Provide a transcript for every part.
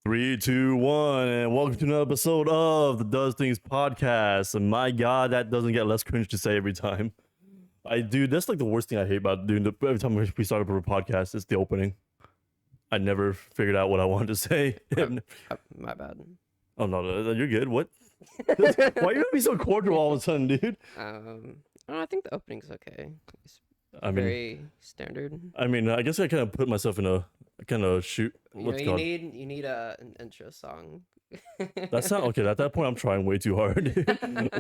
Three, two, one, and welcome to another episode of the Does Things podcast. And my God, that doesn't get less cringe to say every time. That's like the worst thing I hate about doing every time we start up a podcast. It's the opening. I never figured out what I wanted to say. My bad. Oh no, you're good. What? Why you gotta be so cordial all of a sudden, dude? I think the opening's okay. It's I mean, very standard. I guess I kind of put myself in a kind of shoot. What's it called? You need an intro song. That's not okay. At that point, I'm trying way too hard.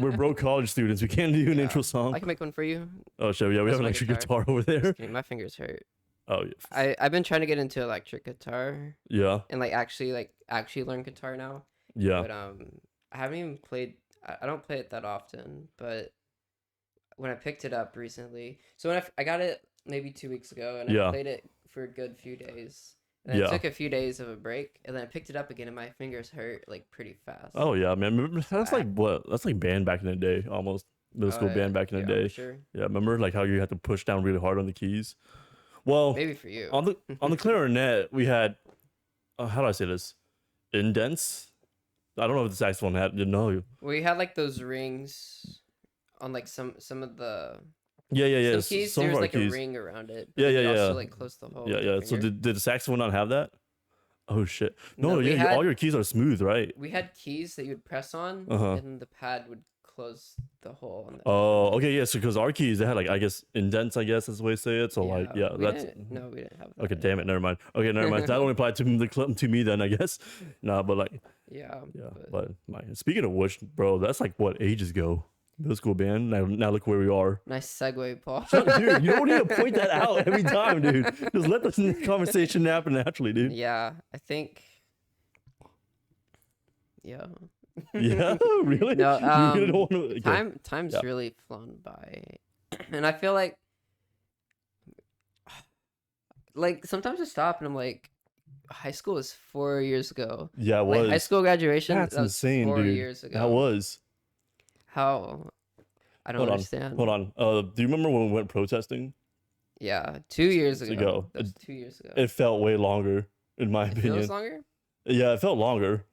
We're broke college students. We can't do an intro song. I can make one for you. Oh shit! Yeah, we have an electric guitar over there. Just kidding, my fingers hurt. Oh yeah. I've been trying to get into electric guitar. Yeah. And actually learn guitar now. Yeah. But I haven't even played. I don't play it that often, but when I picked it up recently, so when I got it maybe 2 weeks ago, and I played it for a good few days. And I took a few days of a break, and then I picked it up again, and my fingers hurt like pretty fast. Oh yeah, man. That's like what? That's like band back in the day, almost middle school band back in the day. Sure. Yeah, remember like how you had to push down really hard on the keys. Well, maybe for you on the clarinet we had, how do I say this? Indents. I don't know if the saxophone had. We had like those rings on like some of the. Yeah. Some keys, some there was of our like keys. a ring around it. Yeah. Also like close the hole. Yeah. So did the saxophone not have that? Oh shit! No, all your keys are smooth, right? We had keys that you would press on, and the pad would close the hole. On the oh, okay, yeah. So because our keys, they had like, I guess, indents. I guess is the way to say it. So we that's we didn't have that. Okay, damn it, never mind. Okay, never mind. That only applied to me then, I guess. Nah, but like, yeah. But speaking of which, bro, that's like what ages ago. Middle school band. Now look where we are. Nice segue, Paul. Dude, you don't need to point that out every time, dude. Just let the conversation happen naturally, dude. Yeah, I think. Yeah. Yeah, really? No, you really don't want to, time's really flown by, and I feel like sometimes I stop and I'm like, high school was 4 years ago. Yeah, it was. Like, high school graduation. That's that was insane, 4 dude. years ago. That was. How? I don't understand. Hold on. Do you remember when we went protesting? Yeah, 2 years ago. That was 2 years ago. It felt way longer, in my opinion. Feels longer? Yeah, it felt longer.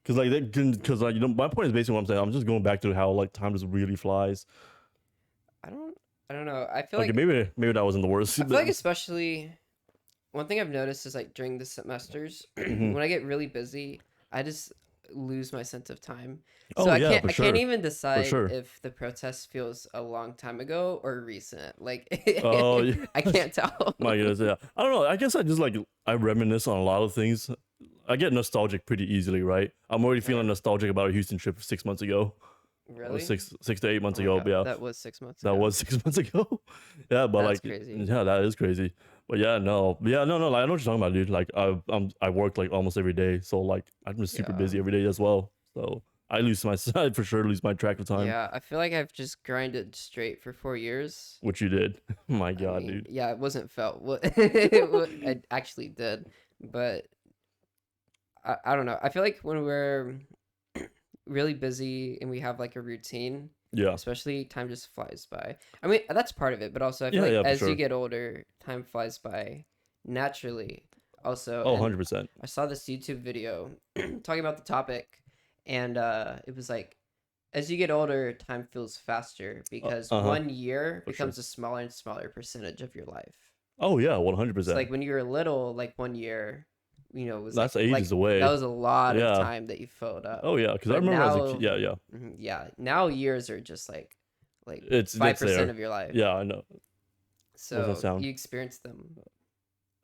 Cause my point is basically what I'm saying. I'm just going back to how like time just really flies. I don't know. I feel like maybe that wasn't the worst. I feel like especially one thing I've noticed is like during the semesters when I get really busy, I just lose my sense of time. So I can't even decide if the protest feels a long time ago or recent. Like I can't tell. My goodness, yeah. I don't know. I guess I reminisce on a lot of things. I get nostalgic pretty easily, right? I'm already feeling nostalgic about a Houston trip 6 months ago. Really? 6 to 8 months ago. God, yeah. That was 6 months. That was 6 months ago. Yeah, but that's crazy. Yeah, that is crazy. But no. Like, I know what you're talking about, dude. Like I work like almost every day, so like I'm just super busy every day as well. So I for sure lose my track of time. Yeah, I feel like I've just grinded straight for 4 years. Which you did. My God, dude. Yeah, it wasn't felt. I actually did, but I don't know. I feel like when we're really busy and we have like a routine, especially time just flies by. I mean, that's part of it, but also I feel like as you get older, time flies by naturally. Also, 100%. I saw this YouTube video talking about the topic, and it was like, as you get older, time feels faster because 1 year becomes a smaller and smaller percentage of your life. Oh yeah, 100%. So, like when you were little, like 1 year, was that's like, ages away. That was a lot of time that you filled up. Oh yeah, because I remember as a kid. Yeah. Now years are just like it's 5% of your life. Yeah, I know. So you experience them.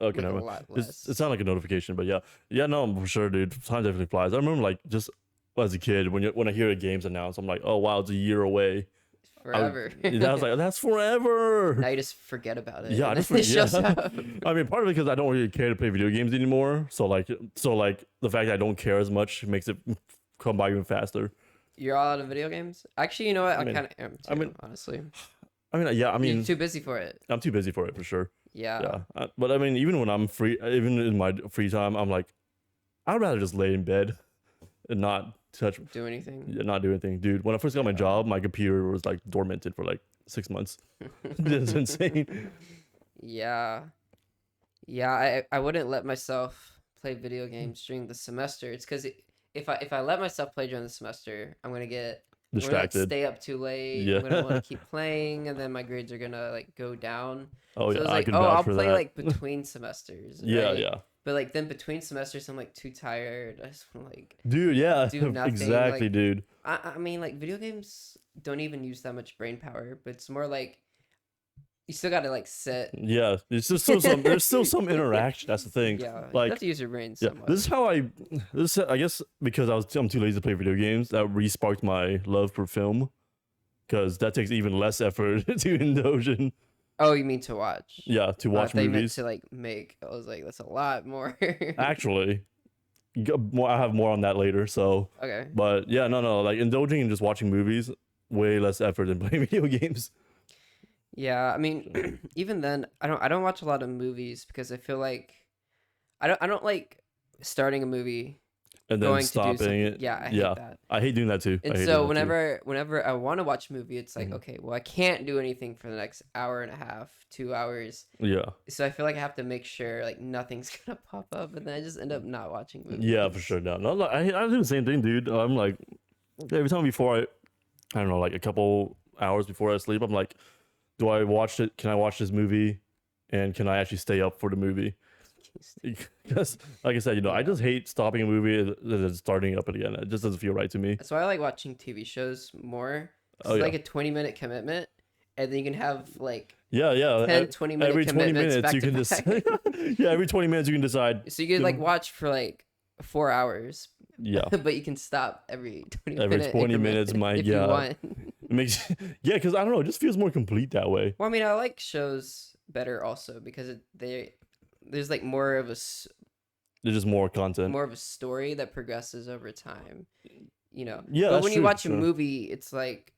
Okay, never mind. It sounded like a notification, but yeah, no, for sure, dude. Time definitely flies. I remember like just as a kid when I hear a game's announced, I'm like, oh wow, it's a year away. Forever. I was like, that's forever. Now you just forget about it. Yeah, I just forget. I mean, part of it because I don't really care to play video games anymore. So like the fact that I don't care as much makes it come by even faster. You're all out of video games? Actually, you know what? I kind of am too, honestly. You're too busy for it. I'm too busy for it for sure. Yeah. But I mean, even when I'm free, even in my free time, I'm like, I'd rather just lay in bed and not do anything. Yeah, not do anything, dude. When I first got my job, my computer was like dormanted for like 6 months. It's insane. Yeah, I wouldn't let myself play video games during the semester, it's because if I let myself play during the semester, I'm gonna get distracted. I'm gonna, like, stay up too late. Yeah. I'm gonna want to keep playing, and then my grades are gonna like go down. Oh So yeah, it's I like, can oh, vouch I'll for play that. like between semesters. Yeah, right? yeah. But like then between semesters, I'm like too tired. I just want to like Dude, yeah, do nothing. exactly, Like, dude. I mean, like video games don't even use that much brain power, but it's more like you still gotta like sit. Yeah, it's just still some. There's still some interaction. That's the thing. Yeah, you Like, have to use your brain yeah, somewhat. this is how I. This I guess because I'm too lazy to play video games. That re-sparked my love for film, because that takes even less effort to indulge in. Oh, you mean to watch? Yeah, to I watch thought you meant movies. to like make. I was like, that's a lot more. Actually, I have more on that later. So, Okay. but yeah, no, like indulging and just watching movies, way less effort than playing video games. Yeah, I mean, even then, I don't watch a lot of movies because I feel like I don't like starting a movie And then going to do stopping something. it. Yeah, I hate Yeah, that. I hate doing that too. And I hate so doing that too. whenever I want to watch a movie, it's like, Mhm. okay, well, I can't do anything for the next hour and a half, 2 hours. Yeah. So I feel like I have to make sure like nothing's gonna pop up, and then I just end up not watching movies. Yeah, for sure. No, like, I do the same thing, dude. I'm like, every time before I don't know, like a couple hours before I sleep, I'm like, do I watch it? Can I watch this movie? And can I actually stay up for the movie? Because, like I said, I Yeah. just hate stopping a movie and then starting up again. It just doesn't feel right to me. That's why I like watching TV shows more. Oh, It's yeah. like a 20-minute commitment, and then you can have like Yeah, 10, 20-minute every 20 commitments minutes back you to can back. decide. Yeah, every 20 minutes you can decide. So you could like watch for like 4 hours, Yeah. but you can stop every 20 Every minute 20 increment minutes, my if you God. want. It makes yeah, because I don't know, it just feels more complete that way. Well, I mean, I like shows better also because there's like more of There's just more content. more of a story that progresses over time, you know. Yeah, But that's when you true, watch sure. a movie, it's like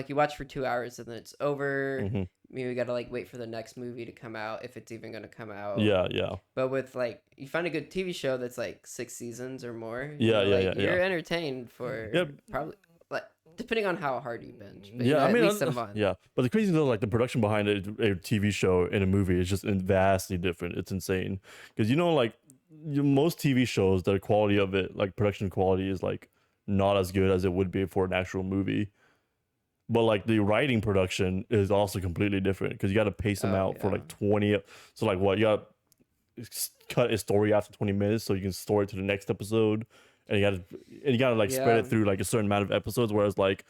you watch for 2 hours and then it's over. Mhm. Maybe we gotta like wait for the next movie to come out if it's even gonna come out. Yeah, yeah. But with like you find a good TV show that's like 6 seasons or more. Yeah, yeah, like, yeah, You're yeah. entertained for Yep. probably like depending on how hard you binge. But, Yeah, I mean, at least a month. yeah. But the crazy thing though, like the production behind a TV show and a movie is just vastly different. It's insane because like most TV shows, the quality of it, like production quality, is like not as good as it would be for an actual movie. But like the writing production is also completely different because you got to pace them Oh, out for yeah. like 20. So like what you got to cut a story after 20 minutes so you can store it to the next episode, and you got to like spread it Yeah. through like a certain amount of episodes. Whereas like,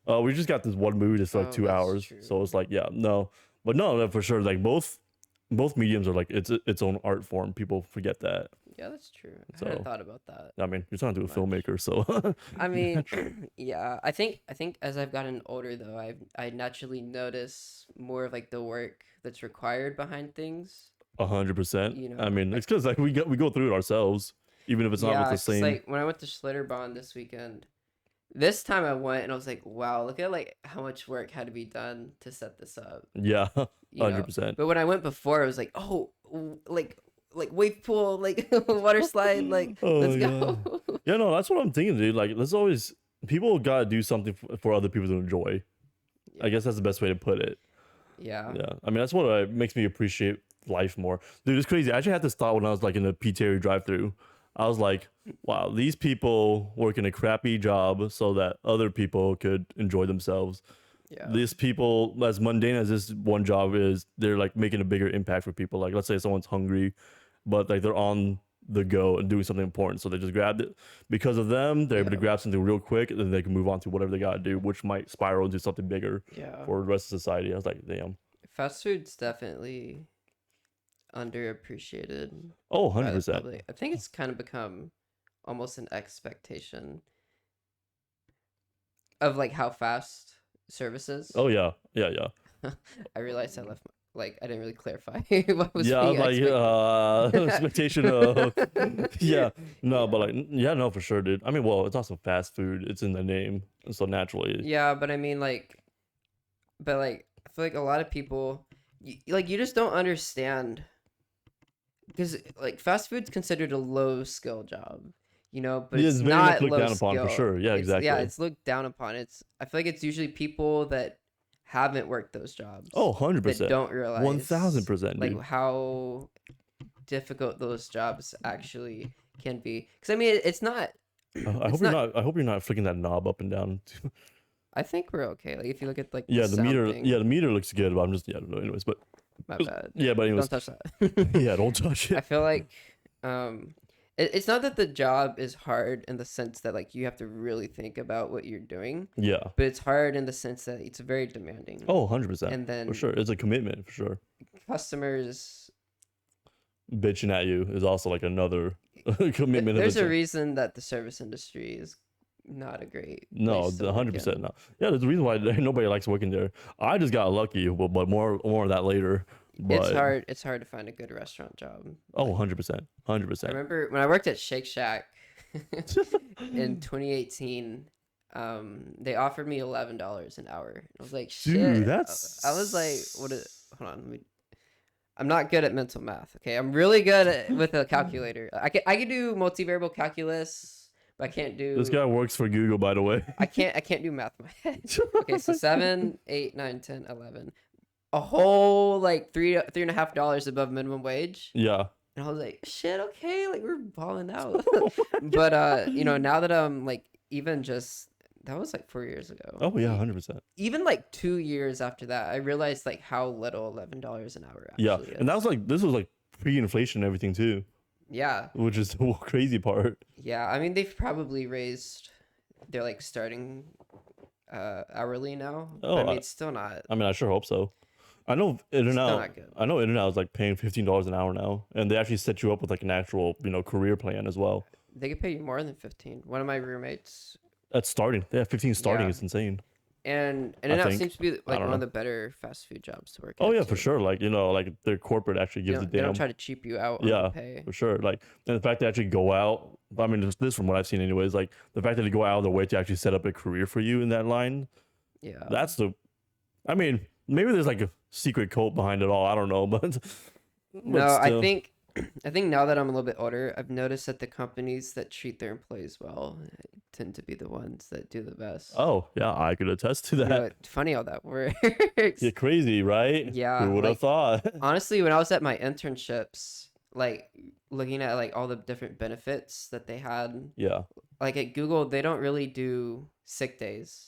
we just got this one movie that's like Oh, 2 that's hours, true. so it's like but no, for sure. Like both mediums are like its own art form. People forget that. Yeah, that's true. I So- hadn't thought about that. I mean, you're talking to a Much. filmmaker, so I mean, yeah, I think as I've gotten older though, I naturally notice more of like the work that's required behind things. 100%. You know, I mean, it's because like we go through it ourselves, even if it's not with the 'cause, same. like when I went to Schlitterbahn this weekend, this time I went and I was like, wow, look at like how much work had to be done to set this up. Yeah, You know? 100%. But when I went before, I was like, oh, like wave pool, like water slide, like Oh let's my go. Yeah, no, that's what I'm thinking, dude. Like, there's always people gotta do something for other people to enjoy. I guess that's the best way to put it. Yeah. Yeah, I mean that's what makes me appreciate life more, dude. It's crazy. I actually had this thought when I was like in the PTR drive-through. I was like, wow, these people work in a crappy job so that other people could enjoy themselves. Yeah. These people, as mundane as this one job is, they're like making a bigger impact for people. Like, let's say someone's hungry, but like they're on the go and doing something important, so they just grabbed it. Because of them, they're able to Yeah. grab something real quick, and then they can move on to whatever they gotta do, which might spiral into something bigger Yeah. for the rest of society. I was like, damn. Fast food's definitely underappreciated Oh, by the 100%. public. I think it's kind of become almost an expectation of like how fast services. Oh yeah, yeah, yeah. I realized I left I didn't really clarify what was Yeah, being like expected. expectation of yeah, no, but like yeah, no, for sure, dude. I mean, well, it's also fast food. It's in the name, and so naturally, Yeah, but I mean I feel like a lot of people you just don't understand because like fast food's considered a low skill job, you know, but Yeah, it's it's very much not looked low down upon, for skill. sure. Yeah, Yeah, exactly. it's looked down upon. I feel like it's usually people that haven't worked those jobs Oh, that 100%. don't realize 1000%, like dude. how difficult those jobs actually can be. Because I mean, it's not. I hope you're not. I hope you're not flicking that knob up and down. I think we're okay. Like if you look at like Yeah, the the meter. thing, Yeah, the meter looks good, but I'm just anyways, but my bad. yeah, but anyways, Don't touch that. yeah, don't touch I it. feel like it's not that the job is hard in the sense that like you have to really think about what you're doing, Yeah. but it's hard in the sense that it's very demanding. Oh, 100%. And then For sure, it's a commitment for sure. customers, Bitching at you is also like another commitment. there's of a its reason that the service industry is not a great No, place to work 100% in. no. Yeah, there's a reason why nobody likes working there. I just got lucky, but more of that later. But It's hard to find a good restaurant job. oh, 100%, I 100%. remember when I worked at Shake Shack in 2018. They offered me $11 an hour. I was like, shit. Dude, that's. I was like, what is? Hold on, let me. I'm not good at mental math. Okay, I'm really good with a calculator. I can do multivariable calculus, but I can't do. This guy works for Google, by the way. I can't do math in my head. Okay, so 7, 8, 9, 10, 11. A whole like $3.50 above minimum wage. Yeah. And I was like, shit, okay, like we're balling out. But you know, now that I'm like even just that was like 4 years ago. Oh yeah, 100%. Even like 2 years after that, I realized like how little $11 an hour actually Yeah, is. and that was like this was like pre-inflation and everything too, Yeah. which is the crazy part. Yeah, I mean they've probably raised they're like starting hourly now. Oh, But I mean it's still not. I mean, I sure hope so. I know In-N-Out. not good. I know In-N-Out is like paying $15 an hour now, and they actually set you up with like an actual career plan as well. They could pay you more than 15. One of my roommates That's starting. They have 15 starting. Yeah. It's insane. and I it think. seems to be like don't one of know. the better fast food jobs to work Oh at, yeah, for too. sure. Like like their corporate actually They gives a don't, they damn. don't try to cheap you out on Yeah, the pay. for sure. Like, and the fact they actually go out. I mean, this from what I've seen, anyways. Like the fact that they go out of their way to actually set up a career for you in that line. Yeah. That's the. I mean, maybe there's like a secret cult behind it all. I don't know, but. No, I still. think now that I'm a little bit older, I've noticed that the companies that treat their employees well tend to be the ones that do the best. Oh yeah, I could attest to You that. know, it's funny how that works. You're crazy, right? Yeah, Who would have like- thought? Honestly, when I was at my internships, like looking at like all the different benefits that they had, Yeah. like at Google, they don't really do sick days.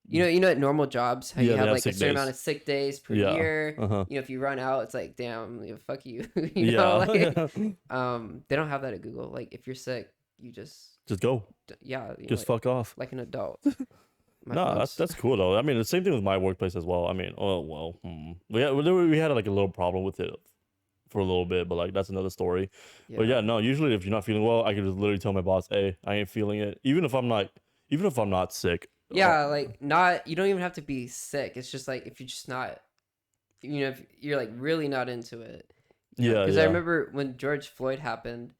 You know, at normal jobs, how Yeah, you they have have like a sick certain days. amount of sick days per Yeah. year. Uh-huh. You know, if you run out, it's like, damn, fuck you. You know, Yeah. like, they don't have that at Google. Like, if you're sick, you just, Just go. yeah, you know, Just like, fuck off. like an adult. My No, thoughts. that's cool though. I mean, the same thing with my workplace as well. I mean, oh well, we had like a little problem with it for a little bit, but like that's another story. But yeah, no. Usually, if you're not feeling well, I can just literally tell my boss, "Hey, I ain't feeling it," even if I'm not sick. Yeah, like not. You don't even have to be sick. It's just like if you're just not, you know, if you're like really not into it. Yeah, Because yeah. I remember when George Floyd happened,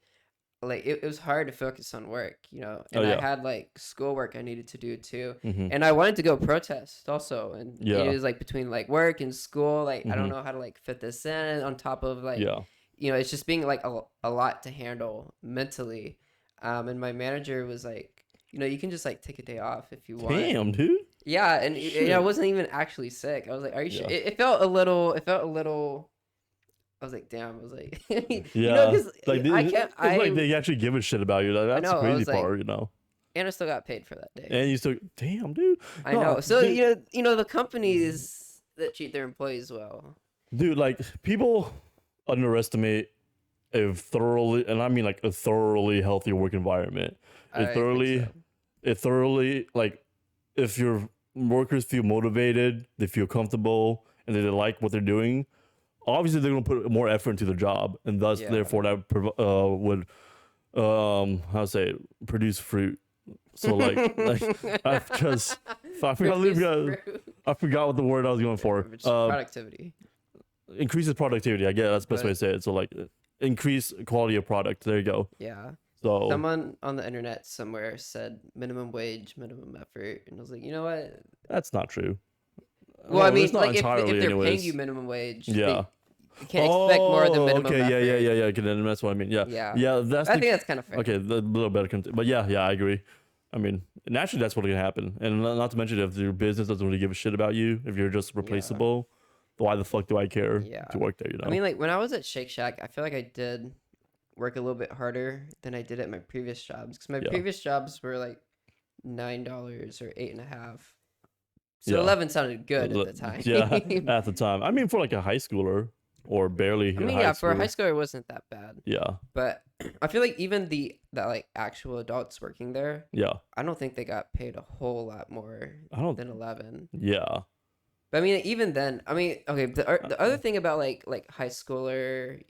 like it was hard to focus on work, you know, and Oh, yeah. I had like schoolwork I needed to do too, Mhm. and I wanted to go protest also, and Yeah. it was like between like work and school, like I don't Mhm. know how to like fit this in on top of like Yeah. you know, it's just being like a lot to handle mentally. And my manager was like, you know, you can just like take a day off if you want. Damn, dude. Yeah, and you know, I Shit. wasn't even actually sick. I was like, are you sure? Yeah. It felt a little. I was like, damn. I was like, Yeah. you know, because Like I can't. it's like I they actually give a shit about you. Like, that's know, the I crazy was like- part, you know. and I still got paid for that day. And you still, damn, dude. I No, know. So dude, you know the companies that treat their employees well. dude, like people underestimate a thoroughly, and I mean like a thoroughly healthy work environment. I think so. It thoroughly like if your workers feel motivated, they feel comfortable, and they like what they're doing. Obviously, they're gonna put more effort into the job, and thus, Yeah. therefore, that would how to say it, produce fruit. So like I just I forgot I forgot what the word I was going for. Productivity. Increases productivity. I guess that's the best way to say it. So like increase quality of product. There you go. Yeah. So Someone on the internet somewhere said minimum wage, minimum effort, and I was like, you know what? that's not true. Well, I No, mean, it's not like if they're entirely paying anyways. you minimum wage, Yeah. you can't expect more than minimum okay, effort. yeah. Okay, then that's what I mean. Yeah, Yeah. yeah. That's I the, think that's kind of fair. okay. A little better, but yeah, I agree. I mean, naturally, that's what's gonna happen, and not to mention if your business doesn't really give a shit about you, if you're just replaceable, why the fuck do I care Yeah. to work there? You know. I mean, like when I was at Shake Shack, I feel like I did work a little bit harder than I did at my previous jobs because my previous jobs were like $9 or 8.5. So 11 sounded good at the time. Yeah, at the time. I mean, for like a high schooler or barely. I mean, yeah, for a high schooler, it wasn't that bad. Yeah. But I feel like even that like actual adults working there. Yeah. I don't think they got paid a whole lot more than 11. Yeah. But I mean, even then, I mean, okay. The other thing about like not high schooler,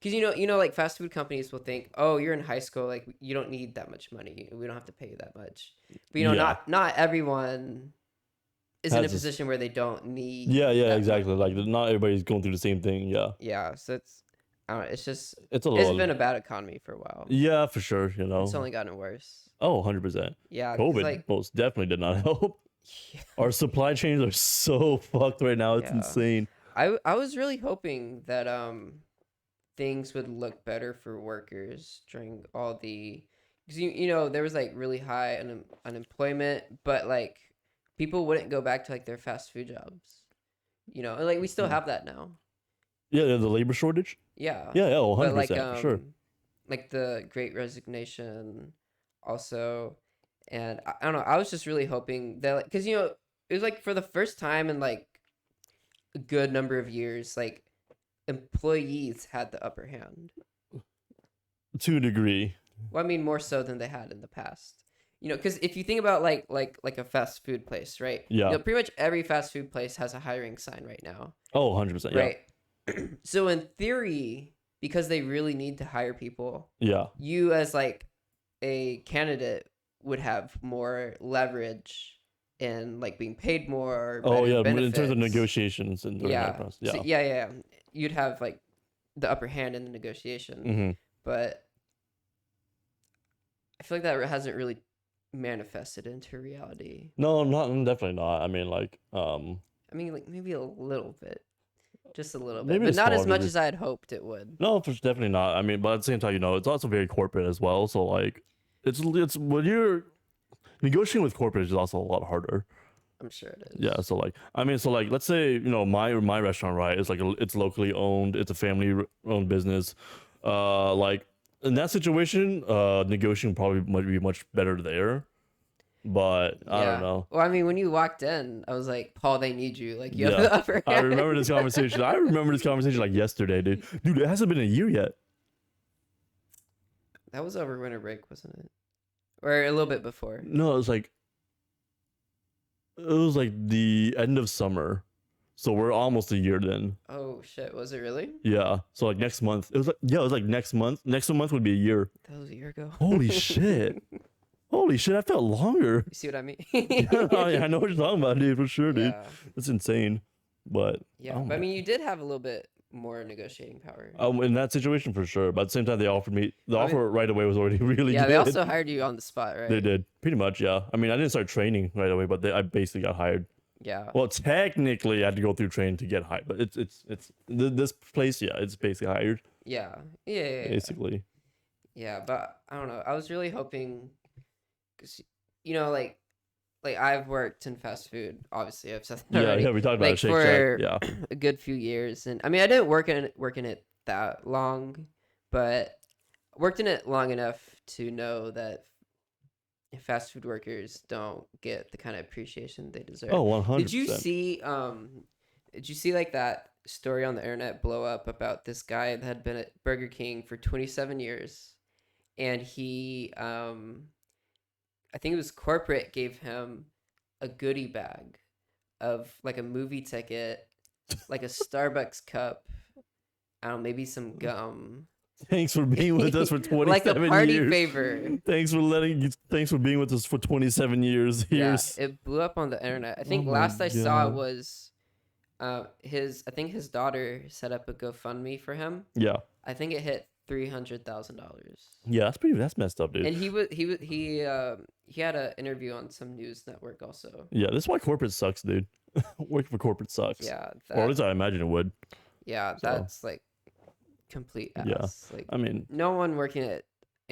because like fast food companies will think, oh, you're in high school, like you don't need that much money, we don't have to pay you that much. But not everyone is in a position where they don't need. Yeah, exactly. Like not everybody's going through the same thing. Yeah. Yeah, so it's, I don't know, it's been a bad economy for a while. Yeah, for sure. You know, it's only gotten worse. Oh, 100%. Yeah, COVID most definitely did not help. Yeah. Our supply chains are so fucked right now. It's insane. I was really hoping that things would look better for workers during all the, because there was like really high unemployment, but like people wouldn't go back to like their fast food jobs, and like we still have that now. Yeah, the labor shortage. Yeah. Yeah, 100%. But like, for sure. Like the Great Resignation, also. And I don't know, I was just really hoping that, like, because it was like for the first time in like a good number of years, like employees had the upper hand to a degree. Well, I mean, more so than they had in the past. Because if you think about like a fast food place, right? Yeah. Pretty much every fast food place has a hiring sign right now. Oh, 100%. Right. Yeah. So in theory, because they really need to hire people. Yeah. You as like a candidate would have more leverage in like being paid more. Oh yeah, benefits. in terms of negotiations and that process. Yeah. So, yeah. You'd have like the upper hand in the negotiation, mm-hmm. But I feel like that hasn't really manifested into reality. No, definitely not. I mean, like, like maybe a little bit. Just a little bit, but not as much as I had hoped it would. No, definitely not. I mean, but at the same time, it's also very corporate as well. So like, it's when you're negotiating with corporate is also a lot harder. I'm sure it is. Yeah. So like, let's say my restaurant, right? It's like it's locally owned. It's a family owned business. Like in that situation, negotiating probably might be much better there. But I don't know. Well, I mean, when you walked in, I was like, Paul, they need you. Like, you have the upper hand. I remember this conversation. Like yesterday, dude. Dude, it hasn't been a year yet. That was over winter break, wasn't it? Or a little bit before? No, it was like the end of summer. So we're almost a year then. Oh, shit. Was it really? Yeah. So like next month. It was like next month. Next month would be a year. That was a year ago. Holy shit. Holy shit, I felt longer. You see what I mean? Yeah, I know what you're talking about, dude, for sure, dude. Yeah. It's insane. But yeah, but I mean, you did have a little bit more negotiating power. In that situation, for sure. But at the same time, they offered me the offer right away was already really good. Yeah, they also hired you on the spot, right? They did, pretty much. Yeah. I mean, I didn't start training right away, but I basically got hired. Yeah. Well, technically, I had to go through training to get hired, but it's this place. Yeah, it's basically hired. Yeah. Basically. Yeah, but I don't know. I was really hoping. Like I've worked in fast food. Obviously, I've said that already. Yeah, we talked about it Shake Shack. Yeah, a good few years, and I mean, I didn't work in it that long, but worked in it long enough to know that fast food workers don't get the kind of appreciation they deserve. Oh, 100%. Did you see like that story on the internet blow up about this guy that had been at Burger King for 27 years, and he I think it was corporate gave him a goodie bag of like a movie ticket, like a Starbucks cup, I don't know, maybe some gum. Thanks for being with us for 27 like a party years. favor. Thanks for being with us for 27 years. Yeah, it blew up on the internet. I think last I saw it was his daughter set up a GoFundMe for him. Yeah. I think it hit $300,000. Yeah, that's messed up, dude. And he had an interview on some news network also. Yeah, this is why corporate sucks, dude. Working for corporate sucks. Yeah, or at least I imagine it would. Yeah, that's like complete ass. Yeah, like I mean, no one working at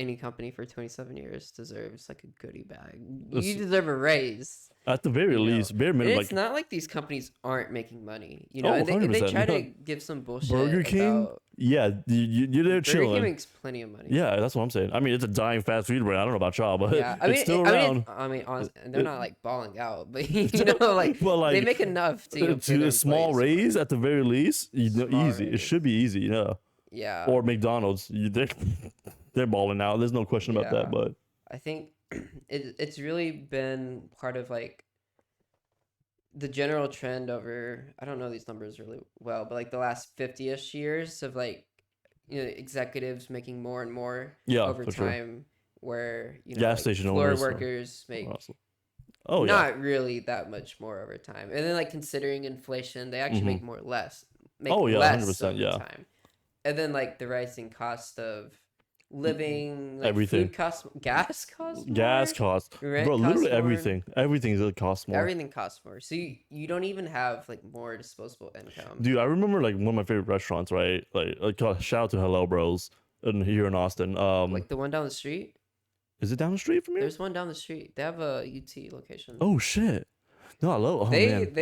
any company for 27 years deserves like a goodie bag. This- You deserve a raise. At the very You know, least, bare And minimum, it's like not like these companies aren't making money, Oh, and they 100%. try to give some bullshit Burger King. about Yeah, you're there Burger King chilling. makes plenty of money. Yeah, that's what I'm saying. I mean, it's a dying fast food brand. I don't know about y'all, but Yeah, it's still around. honestly, and It- they're not like balling out, but like But like they make enough to pay to their a small employees. raise at the very least, Small easy. It raise. should be easy, yeah. Yeah, Or McDonald's, they're balling out. There's no question about Yeah. that. But I think it's really been part of like the general trend over, I don't know these numbers really well, but like the last 50-ish years of like executives making more and more yeah, over for sure. time, where Gas like, station floor owners, workers make Awesome. Oh yeah, not really that much more over time, and then like considering inflation, they actually make more less make Oh, yeah, less 100%, over yeah. time, and then like the rising cost of living, like Everything. food costs, gas costs, gas more, costs, rent bro. costs Literally more. everything. Everything's gonna cost more. Everything costs more, so you don't even have like more disposable income. Dude, I remember like one of my favorite restaurants, right? Shout out to Hello Bros. Here in Austin. Like the one down the street. Is it down the street from here? There's one down the street. They have a UT location. Oh shit! No, I love. Oh they man,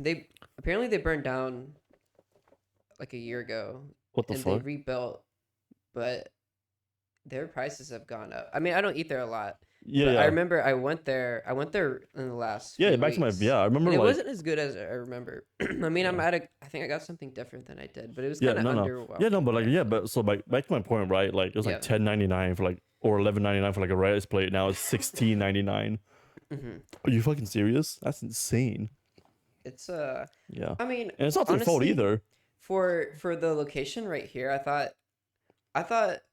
they apparently they burned down like a year ago, what the and fuck? they rebuilt, but their prices have gone up. I mean, I don't eat there a lot. Yeah, But yeah. I remember I went there in the last Yeah, few back to my weeks, I remember and it like wasn't as good as I remember. I mean, I think I got something different than I did, but it was yeah, kind of no, no. underwhelming. Yeah, no, but like yeah, but so like back to my point, right? Like it was like Yeah. $10.99 for like or $11.99 for like a rice plate. Now it's $16.99. Mhm. Are you fucking serious? That's insane. It's Yeah, I mean, and it's not their fault honestly, either. for the location right here, I thought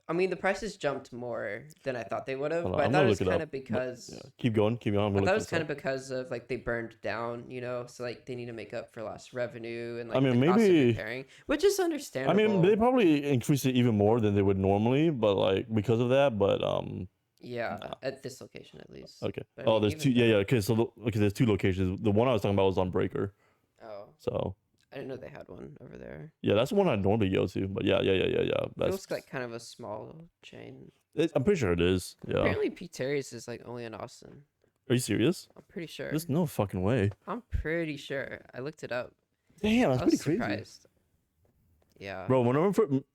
I mean the prices jumped more than I thought they would have, Hold on, but I I'm thought gonna it was look it kind up, of because Yeah, keep going. I'm I gonna thought look it was this kind up. of because of like they burned down, so like they need to make up for lost revenue and like I mean, the cost of maybe. repairing, which is I understandable. mean, they probably increased it even more than they would normally, but like because of that. But Yeah, Nah. at this location at least. okay. But I Oh, mean, there's two. even Yeah, yeah. then- Okay, so okay, there's two locations. The one I was talking about was on Breaker. Oh, So I didn't know they had one over there. yeah, that's the one I normally go to. But yeah. It That's looks like kind of a small chain. I'm pretty sure it is. Yeah. Apparently, Pete Terry's is like only in Austin. Are you serious? I'm pretty sure. There's no fucking way. I'm pretty sure. I looked it up. Damn, that's I pretty was crazy. surprised. Yeah. Bro,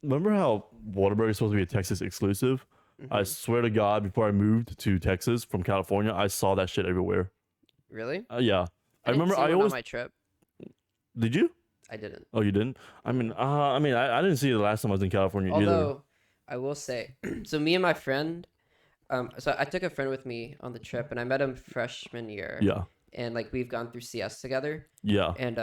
remember how Whataburger is supposed to be a Texas exclusive? I Mhm. swear to God, before I moved to Texas from California, I saw that shit everywhere. Really? Yeah. I didn't remember see I one always on my trip. did you? I didn't. Oh, you didn't? I mean, I didn't see it the last time I was in California either. Although I will say, so me and my friend, so I took a friend with me on the trip, and I met him freshman year. Yeah. And like we've gone through CS together, Yeah. and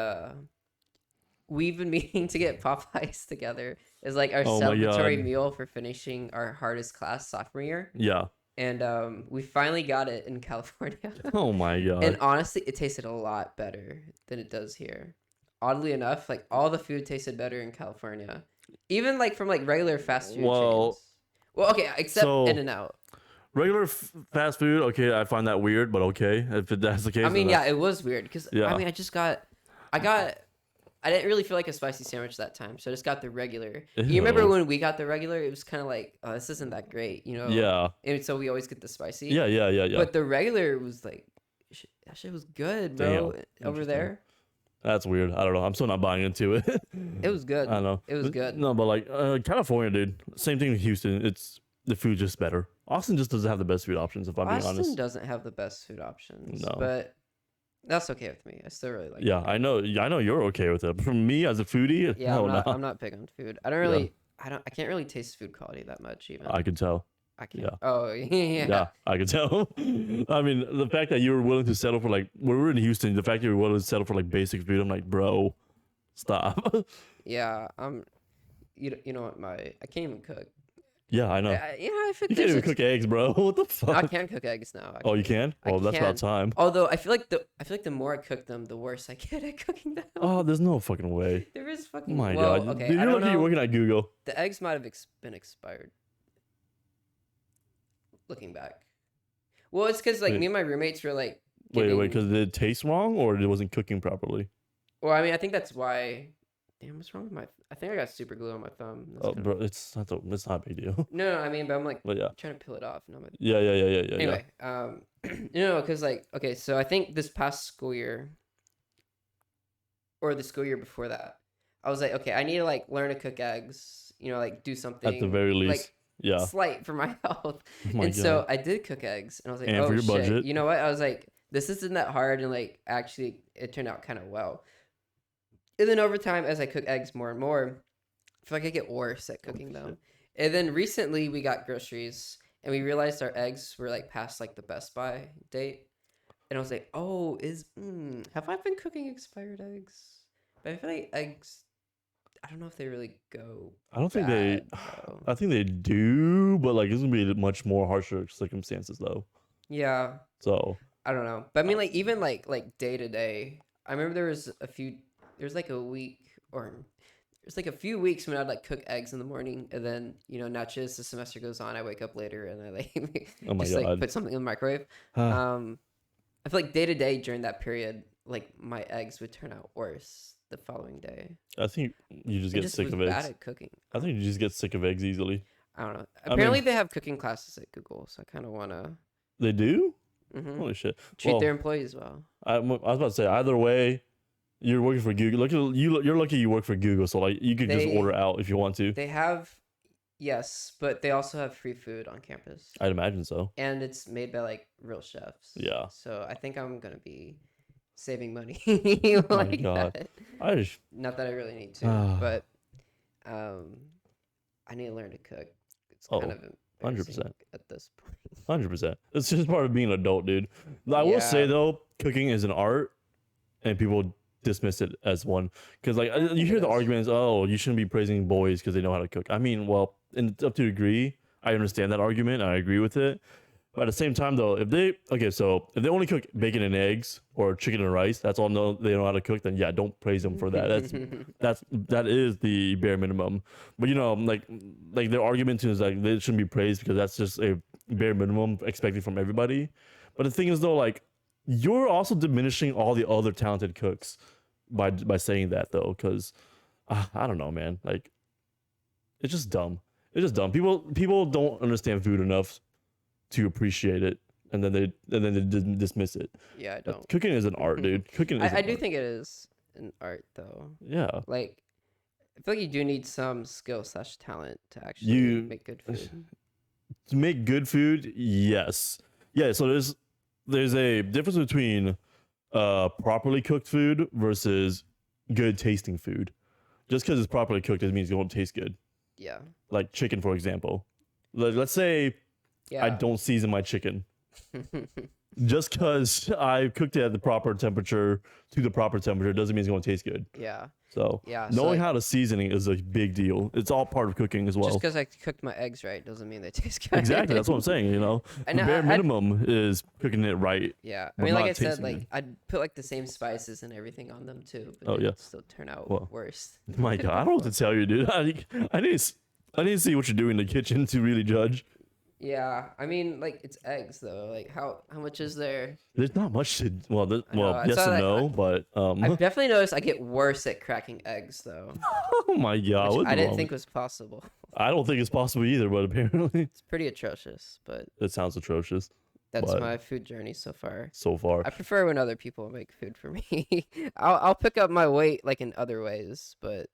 we've been meaning to get Popeyes together. It's like our Oh my celebratory God. meal for finishing our hardest class sophomore year, Yeah. and we finally got it in California. Oh my God. And honestly, it tasted a lot better than it does here. Oddly enough, like all the food tasted better in California, even like from like regular fast food Well, chains. Well, okay, except so- In-N-Out. Regular fast food, okay, I find that weird, but okay, if that's the case. I mean, then yeah, it was weird because Yeah. I mean, I didn't really feel like a spicy sandwich that time, so I just got the regular. You remember Ew. when we got the regular? It was kind of like, oh, this isn't that great, Yeah. And so we always get the spicy. Yeah. But the regular was like, that shit was good, bro. Damn. Over Interesting. there, That's weird. I don't know. I'm still not buying into it. it was good. I don't know. It was good. No, but like California, dude. Same thing with Houston. It's the food just better. Austin just doesn't have the best food options, if I'm being Austin honest. doesn't have the best food options, No. but that's okay with me. I still really like Yeah, it. I know you're okay with it. But for me as a foodie, Yeah, hell I'm no. not big on food. I don't really, I can't really taste food quality that much even. I could tell. I can't. yeah. Oh, yeah. Yeah, I could tell. I mean, the fact that you were willing to settle for like when we were in Houston, the fact that you were willing to settle for like basic food, I'm like, bro, stop. Yeah, you know what, I can't even cook. Yeah, I know. If it You can't there's even a- cook eggs, bro. What the I fuck? can cook eggs now. Oh, you can? I Oh, that's about can. time. Although I feel like the more I cook them, the worse I get at cooking them. Oh, there's no fucking way. There is Oh fucking. my well, god. okay, Dude, I you're don't lucky you're know. working at Google. The eggs might have been expired. Looking back. Well, it's because like Wait. me and my roommates were like. Wait, giving- because did it taste wrong or it wasn't cooking properly? Well, I mean, I think that's why Damn, what's wrong with my? I think I got super glue on my thumb. Oh, bro, it's not a big deal. No, I mean, but I'm like But yeah, trying to peel it off. No, yeah. Anyway, because like, okay, so I think this past school year, or the school year before that, I was like, okay, I need to like learn to cook eggs. Like do something At the very least, like yeah, slight for my health. Oh my And God. so I did cook eggs, and I was like, And oh for your shit, budget. you know what? I was like, this isn't that hard, and like actually, it turned out kind of well. And then over time, as I cook eggs more and more, I feel like I get worse at cooking them. And then recently, we got groceries, and we realized our eggs were like past like the Best By date. And I was like, oh, have I been cooking expired eggs? But I feel like eggs, I don't know if they really go. I don't think bad, they. though. I think they do, but like it's gonna be much more harsher circumstances though. Yeah, So I don't know. But I mean, like even like day to day, I remember there was like a week, or there's like a few weeks when I'd like cook eggs in the morning, and then naturally as the semester goes on, I wake up later and I like oh my just God. like put something in the microwave. I feel like day to day during that period, like my eggs would turn out worse the following day. I think you just get sick of bad eggs. at cooking. I think you just get sick of eggs easily. I don't know. I Apparently, mean- they have cooking classes at Google, so I kind of want to They do? treat Holy shit! their employees well. I was about to say either way, you're working for Google. Look at you. You're lucky you work for Google, so like you could just They- order out if you want to. They have, yes, but they also have free food on campus, I'd imagine so. and it's made by like real chefs. Yeah. So I think I'm gonna be saving money my like God. that. I just Not that I really need to, but I need to learn to cook. It's Oh, kind of 100%. at this point. 100%. It's just part of being an adult, dude. I will say Yeah. though, cooking is an art, and people dismiss it as one because like you think hear it the is. arguments, oh, you shouldn't be praising boys because they know how to cook. I mean, well, and up to a degree, I understand that argument. I agree with it. But at the same time, though, if they only cook bacon and eggs or chicken and rice, that's all they know how to cook. Then yeah, don't praise them for that. That is the bare minimum. But like their argument is like they shouldn't be praised because that's just a bare minimum expected from everybody. But the thing is though, like you're also diminishing all the other talented cooks by saying that though, because I don't know, man. Like it's just dumb. It's just dumb. People don't understand food enough to appreciate it, and then they dismiss it. Yeah, I don't. Cooking is an art, dude. Cooking is. I do think it is an art, though. Yeah. Like, I feel like you do need some skill / talent to actually make good food. To make good food, yes, yeah. So there's a difference between properly cooked food versus good tasting food. Just because it's properly cooked doesn't mean it's going to taste good. Yeah. Like chicken, for example. Let's say Yeah. I don't season my chicken. Just because I cooked it at the proper temperature doesn't mean it's going to taste good. Yeah. So Yeah. So knowing like, how to seasoning is a big deal. It's all part of cooking as well. just because I cooked my eggs right doesn't mean they taste good. Exactly, that's what I'm saying. The And bare I'd- minimum is cooking it right. Yeah. I but mean, like not I said, tasting like it. I'd put like the same spices and everything on them too, but Oh, it'd yeah. still turn out Well, worse. My God, I don't know what to tell you, dude. I need to see what you're doing in the kitchen to really judge. Yeah, I mean, like it's eggs though. Like how much is there? There's not much to I know, yes so, and like, no, but I've definitely noticed I get worse at cracking eggs though, oh my God, which what's I didn't wrong? think was possible. I don't think it's possible either, but apparently It's pretty atrocious, but it sounds atrocious that's But- my food journey so far. so far. I prefer when other people make food for me. I'll pick up my weight like in other ways, but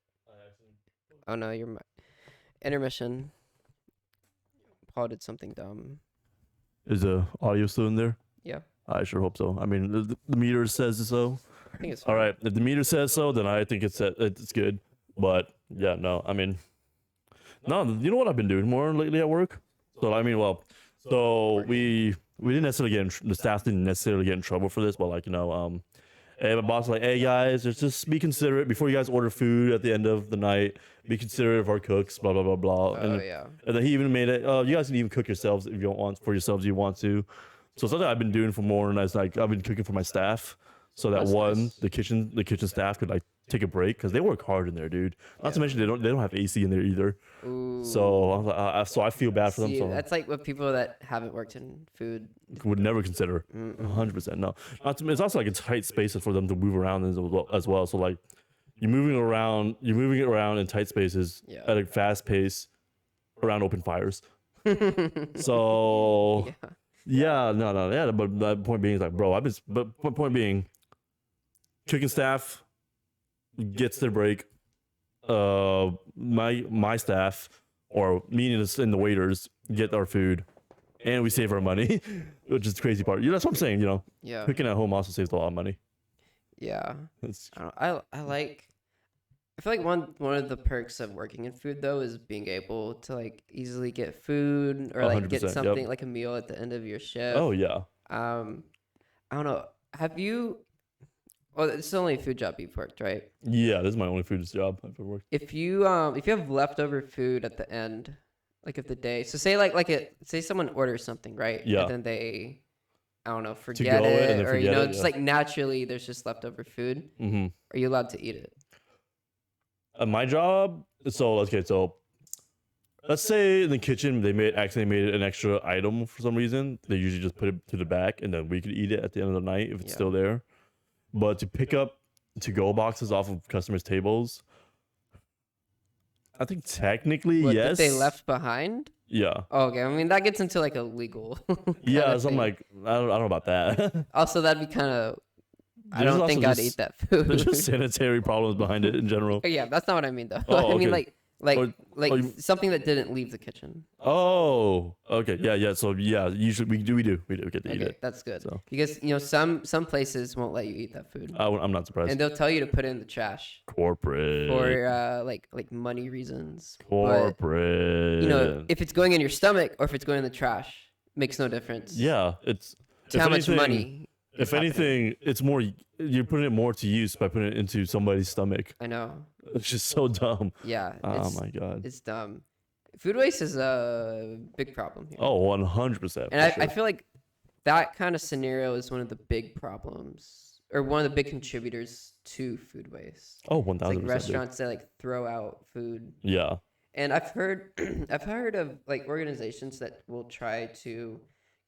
oh no, you're my intermission. Paul did something dumb. Is the audio still in there? Yeah, I sure hope so. I mean, the meter says so. I think it's All fine. right, if the meter says so, then I think it's good. But yeah, no, I mean, no, you know what I've been doing more lately at work? So I mean, well, so we didn't necessarily the staff didn't necessarily get in trouble for this, but like and my boss was like, hey guys, just be considerate before you guys order food at the end of the night. Be considerate of our cooks, blah blah blah blah. Oh yeah. And then he even made it. You guys can even cook yourselves if you don't want for yourselves. If you want to. So something I've been doing for more than like I've been cooking for my staff, so that That's nice. the kitchen staff could like take a break because they work hard in there, dude. Not to mention they don't have AC in there either. Ooh. So I was like, so I feel bad for them. See, So that's like what people that haven't worked in food. would never consider. 100% no. Not to, it's also like a tight space for them to move around as well. So like You're moving it around in tight spaces Yeah. at a fast pace around open fires. So yeah, no. But the point being is like, bro, point being, chicken staff gets their break. My staff, or me and the waiters, get our food, and we save our money, which is the crazy part. That's what I'm saying. Yeah. Cooking at home also saves a lot of money. Yeah. It's, I feel like one of the perks of working in food though is being able to like easily get food or like get 100%, something yep. like a meal at the end of your shift. oh yeah, I don't know. Have you? Well, it's the only food job you've worked, right? yeah. This is my only food job I've ever worked. If you have leftover food at the end, like of the day, so say someone orders something, right? Yeah. And then they, I don't know, To forget go it and it, then or forget it, just yeah. like naturally there's just leftover food. Mm-hmm. Are you allowed to eat it? My job. So let's say in the kitchen they accidentally made an extra item for some reason. They usually just put it to the back, and then we could eat it at the end of the night if it's Yeah. still there. But to pick up to-go boxes off of customers' tables, I think technically What, yes. that they left behind? Yeah. Oh, okay. I mean, that gets into like a legal. Yeah. kinda So I'm thing. like, I don't know about that. Also, that'd be kind of. I There's don't also think I'd just- eat that There's food. just sanitary problems behind it in general. Yeah, that's not what I mean though. Oh, I mean okay. like Or you- something that didn't leave the kitchen. Oh, okay. Yeah. So yeah, usually we do get to eat Okay, it. that's good. So. Because some places won't let you eat that food, I'm not surprised. and they'll tell you to put it in the trash Corporate. for like money reasons. But, Corporate. if it's going in your stomach or if it's going in the trash, makes no difference. Yeah, it's To if how much anything- money? is If happening. anything, it's more you're putting it more to use by putting it into somebody's stomach. I know. It's just so dumb. Yeah. Oh my god. It's dumb. Food waste is a big problem here. Oh, 100%. And I feel like that kind of scenario is one of the big problems or one of the big contributors to food waste. Oh, It's 1000%. like dude. restaurants that like throw out food. Yeah. And I've heard of like organizations that will try to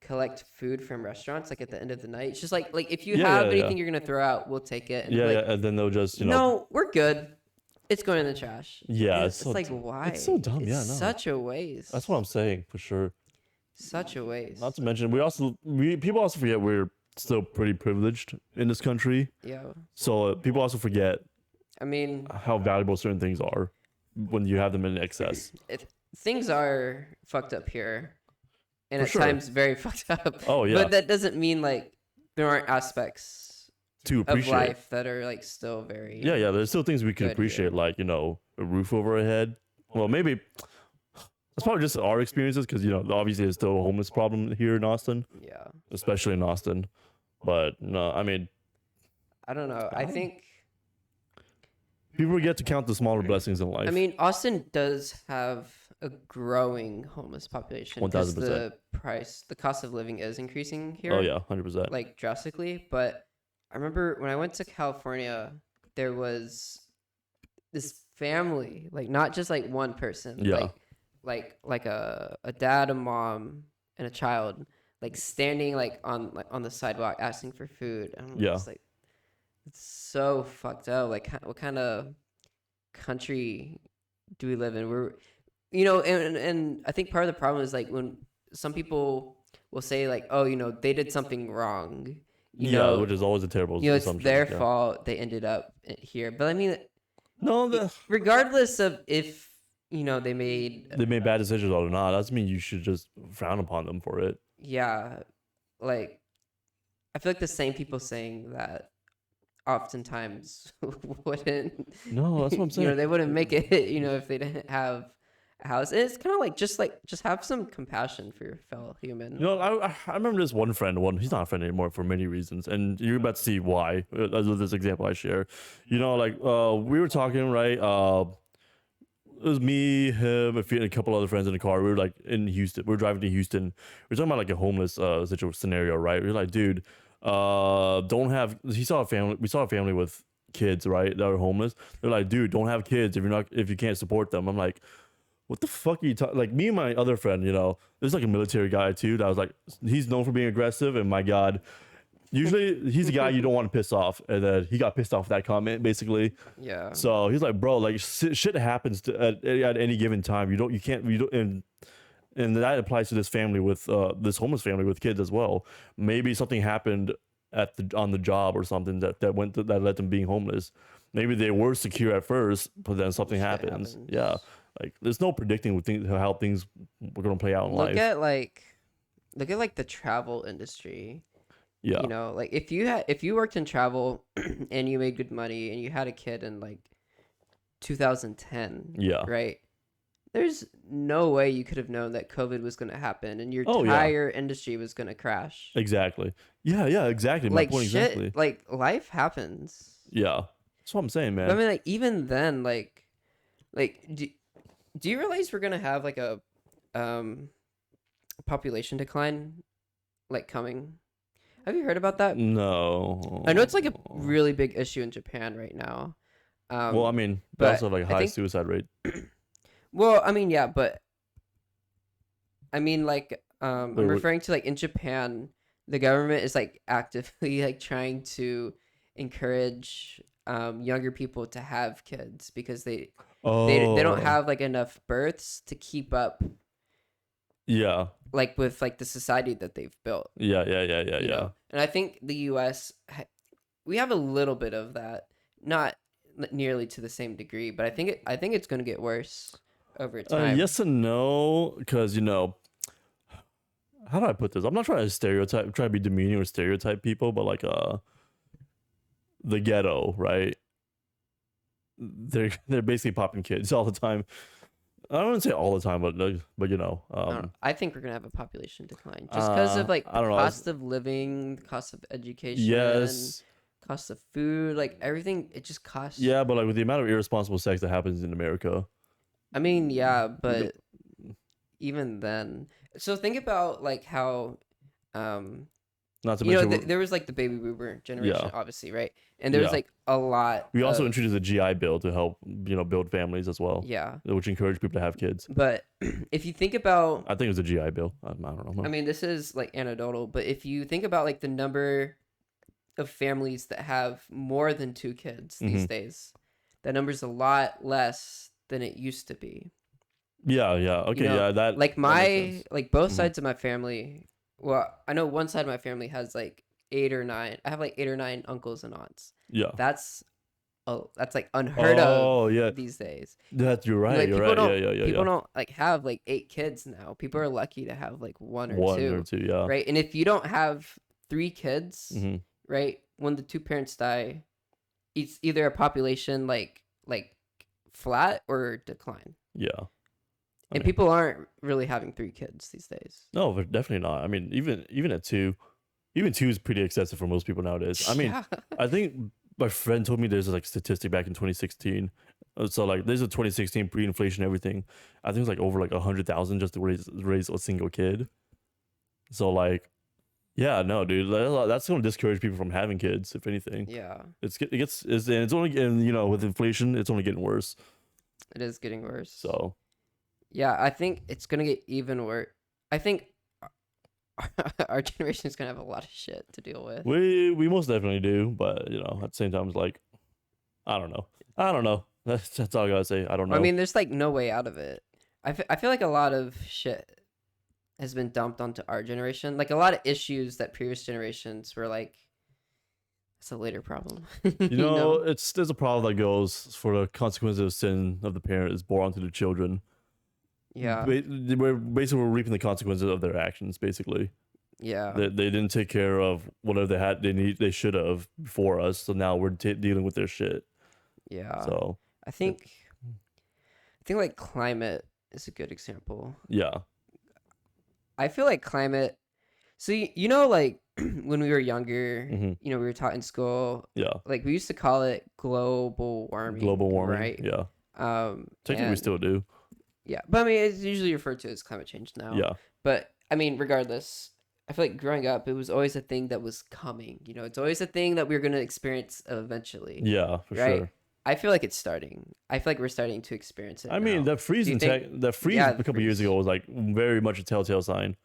collect food from restaurants like at the end of the night. It's just like if you Yeah, have yeah, anything you're gonna throw out, we'll take it. And Yeah, like, yeah, and then they'll just, no, we're good. It's going in the trash. Yeah, And it's it's so like d- why? it's so dumb, It's yeah, no. such a waste. That's what I'm saying for sure. Such a waste. Not to mention, people also forget we're still pretty privileged in this country. Yeah. So people also forget I mean, how valuable certain things are when you have them in excess. things are fucked up here, and For at sure. times very fucked up. Oh yeah, But that doesn't mean like there aren't aspects to of appreciate. life that are like still very. Yeah. There's still things we can Good, yeah. appreciate, like a roof over our head. Well, maybe that's probably just our experiences, because obviously there's still a homeless problem here in Austin, Yeah. especially in Austin. But no, I mean, I don't know. I think. people forget to count the smaller blessings in life. I mean, Austin does have a growing homeless population because 1000%. the cost of living is increasing here. oh yeah, 100%. Like drastically. But I remember when I went to California, there was this family, like not just like one person, Yeah. like a dad, a mom, and a child, like standing like on the sidewalk asking for food. And I'm Yeah. just like, it's so fucked up. Like, what kind of country do we live in? We're, and I think part of the problem is like when some people will say like, oh, they did something wrong. Which is always a terrible It's assumption. their yeah. fault they ended up here. But I mean, No, regardless of if they made they made bad decisions or not. That doesn't mean you should just frown upon them for it. like I feel like the same people saying that oftentimes wouldn't. No, that's what I'm saying. They wouldn't make it. If they didn't have a house. And it's kind of like just have some compassion for your fellow human. I remember this one friend. He's not a friend anymore for many reasons, and you're about to see why. As with this example I share, we were talking, right? It was me, him, a couple other friends in the car. We were like in Houston. We were driving to Houston. We were talking about like a homeless scenario, right? We were like, dude, don't have. He saw a family. We saw a family with kids, right? That were homeless. They're like, dude, don't have kids if you can't support them. I'm like, what the fuck are you talking? Like, me and my other friend, there's like a military guy too. That was like, he's known for being aggressive, and my God, Usually he's the guy you don't want to piss off, and then he got pissed off with that comment basically. Yeah. So he's like, bro, like shit happens at any given time. You don't, and that applies to this family with this homeless family with kids as well. Maybe something happened on the job or something that led them being homeless. Maybe they were secure at first, but then something happens. Yeah, like there's no predicting how things were gonna play out in life. Look at like the travel industry. Yeah. You know, like if you worked in travel and you made good money and you had a kid in like 2010, yeah, right? There's no way you could have known that COVID was going to happen and your entire industry was going to crash. Exactly. Yeah, exactly. My point shit, exactly. Like life happens. Yeah. That's what I'm saying, man. But I mean, like even then, like do you realize we're going to have like a population decline like coming? Have you heard about that? No. I know it's like a really big issue in Japan right now. Well, I mean, they also have like a high suicide rate. Well, I mean, yeah, but I mean, like, I'm referring to like in Japan, the government is like actively like trying to encourage younger people to have kids because they don't have like enough births to keep up. Yeah. Like with like the society that they've built. Yeah. And I think the U.S. we have a little bit of that, not nearly to the same degree, but I think it's going to get worse over time. Yes and no, because how do I put this? I'm not trying to be demeaning or stereotype people, but like the ghetto, right? They're basically popping kids all the time. I don't want to say all the time, but I think we're gonna have a population decline just because of like the cost of living, the cost of education, yes, cost of food, like everything. It just costs. Yeah, but like with the amount of irresponsible sex that happens in America. I mean, yeah, but even then, so think about like how, not to mention, there was like the baby boomer generation, obviously, right? And there was like a lot. We also introduced a GI Bill to help, build families as well. Yeah, which encouraged people to have kids. But if you think about, I think it was a GI Bill. I don't know. I mean, this is like anecdotal, but if you think about like the number of families that have more than 2 kids these days, that number's a lot less than it used to be. Yeah. Okay, that like like both sides of my family. Well, I know one side of my family has like 8 or 9. I have like 8 or 9 uncles and aunts. Yeah. That's like unheard of these days. You're right. Like, you're right. People don't like have like 8 kids now. People are lucky to have like one or two. Yeah. Right. And if you don't have 3 kids, right, when the 2 parents die, it's either a population like flat or decline. Yeah. And people aren't really having 3 kids these days. No, but definitely not. I mean, even at 2, even 2 is pretty excessive for most people nowadays. I mean, I think my friend told me there's like statistic back in 2016. So like there's a 2016 pre-inflation everything. I think it's like over like 100,000 just to raise a single kid. So like, yeah, no, dude, that's going to discourage people from having kids. If anything, yeah, it's only, and with inflation, it's only getting worse. It is getting worse. So. Yeah, I think it's gonna get even worse. I think our generation is gonna have a lot of shit to deal with. We most definitely do, but at the same time, it's like, I don't know. That's all I gotta say. I don't know. I mean, there's like no way out of it. I feel like a lot of shit has been dumped onto our generation. Like a lot of issues that previous generations were like, it's a later problem. There's a problem that goes for the consequences of sin of the parent is born onto the children. Yeah, we're reaping the consequences of their actions. Basically, yeah, they didn't take care of whatever they should have before us. So now we're dealing with their shit. Yeah. So I think like climate is a good example. Yeah. I feel like climate. So like when we were younger, we were taught in school. Yeah. Like we used to call it global warming. Global warming, right? Yeah. Technically, we still do. Yeah, but I mean, it's usually referred to as climate change now. Yeah. But I mean, regardless, I feel like growing up, it was always a thing that was coming. It's always a thing that we were going to experience eventually. Yeah, for sure. I feel like it's starting. I feel like we're starting to experience it. I mean, that freeze a couple years ago was like very much a telltale sign.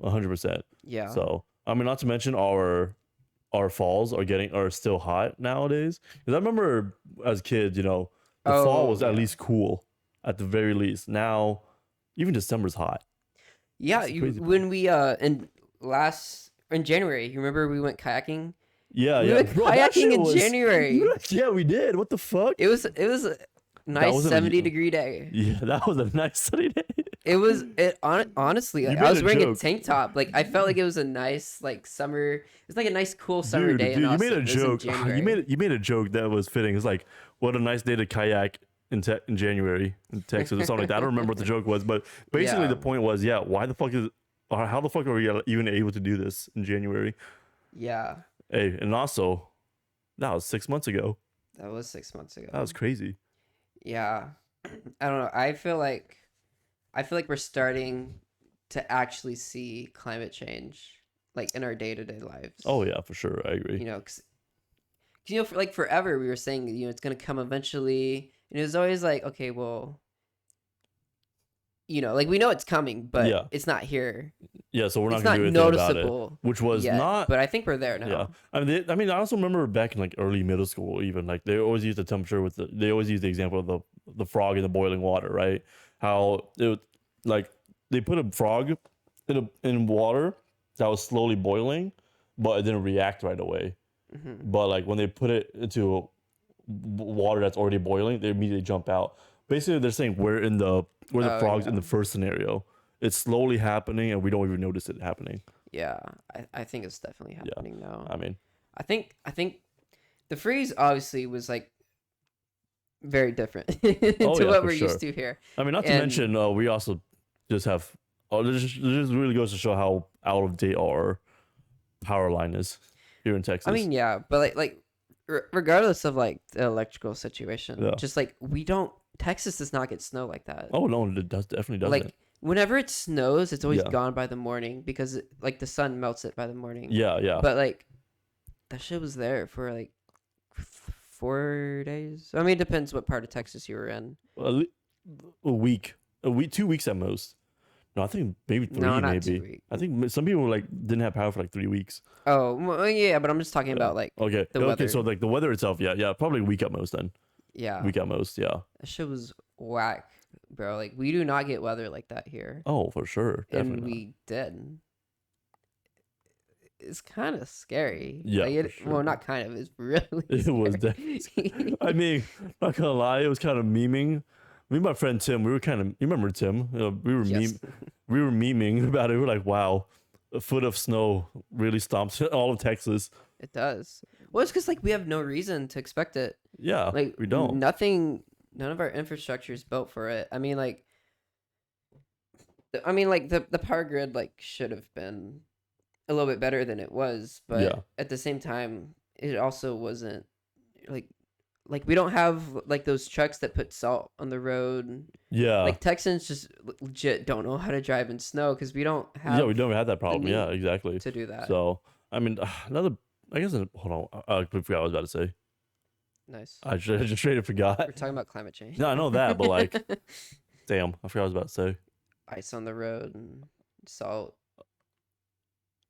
100%. Yeah. So, I mean, not to mention our our falls are still hot nowadays. Because I remember as kids, the fall was at least cool, at the very least. Now, even December's hot. Yeah, when we in January, you remember we went kayaking? Yeah, we went kayaking in January. Yeah, we did. What the fuck? It was a nice 70-degree day. Yeah, that was a nice sunny day. Honestly, like, I was wearing a tank top. Like I felt like it was a nice like summer. It's like a nice cool summer day. Dude, you made a joke. You made a joke that was fitting. It's like, what a nice day to kayak in January in Texas or something like that. I don't remember what the joke was, but basically the point was, how the fuck are we even able to do this in January? Yeah. Hey, and also, that was 6 months ago. That was 6 months ago. That was crazy. Yeah. I don't know. I feel like we're starting to actually see climate change like in our day-to-day lives. Oh yeah, for sure. I agree. Cause for like forever we were saying, it's going to come eventually. And it was always like, okay, well, like we know it's coming, but it's not here. Yeah, so we're not going to do anything about it. Which was not. But I think we're there now. Yeah, I mean, I also remember back in like early middle school, even like they always use the temperature they always use the example of the frog in the boiling water, right? How it like they put a frog in water that was slowly boiling, but it didn't react right away. Mm-hmm. But like when they put it into water that's already boiling, they immediately jump out. Basically, they're saying we're the frog's in the first scenario. It's slowly happening, and we don't even notice it happening. Yeah, I think it's definitely happening now. I mean, I think the freeze obviously was like very different to what we're used to here. I mean, not to mention, we also just have. This just really goes to show how out of date our power line is here in Texas. I mean, yeah, but like regardless of like the electrical situation, just like Texas does not get snow like that. Oh no, it definitely doesn't. Like whenever it snows, it's always gone by the morning because like the sun melts it by the morning. Yeah, yeah. But like that shit was there for like 4 days. I mean, it depends what part of Texas you were in. A week, 2 weeks at most. No, I think maybe 3. No, not maybe. 2 weeks. I think some people like didn't have power for like 3 weeks. Oh, well, yeah, but I'm just talking about like the weather. So like the weather itself, probably a week at most then. Yeah. Week at most, yeah. That shit was whack, bro. Like we do not get weather like that here. Oh, for sure. Definitely. And we did. It's kind of scary. Yeah. Like for sure. Well, not kind of. It's really. It was definitely. I mean, not gonna lie, it was kind of memeing. Me and my friend Tim, we were kind of. You remember Tim? We were we were memeing about it. We were like, "Wow, a foot of snow really stomps all of Texas." It does. Well, it's because like we have no reason to expect it. Yeah, like we don't. None of our infrastructure is built for it. I mean, like the power grid like should have been a little bit better than it was, but at the same time, it also wasn't like we don't have like those trucks that put salt on the road. Yeah, like Texans just legit don't know how to drive in snow because we don't have. Yeah, we don't have that problem. Yeah, exactly. To do that. So I mean, I guess hold on. I forgot what I was about to say. Nice. I just straight up forgot. We're talking about climate change. No, I know that, but like, damn, I forgot what I was about to say. Ice on the road and salt.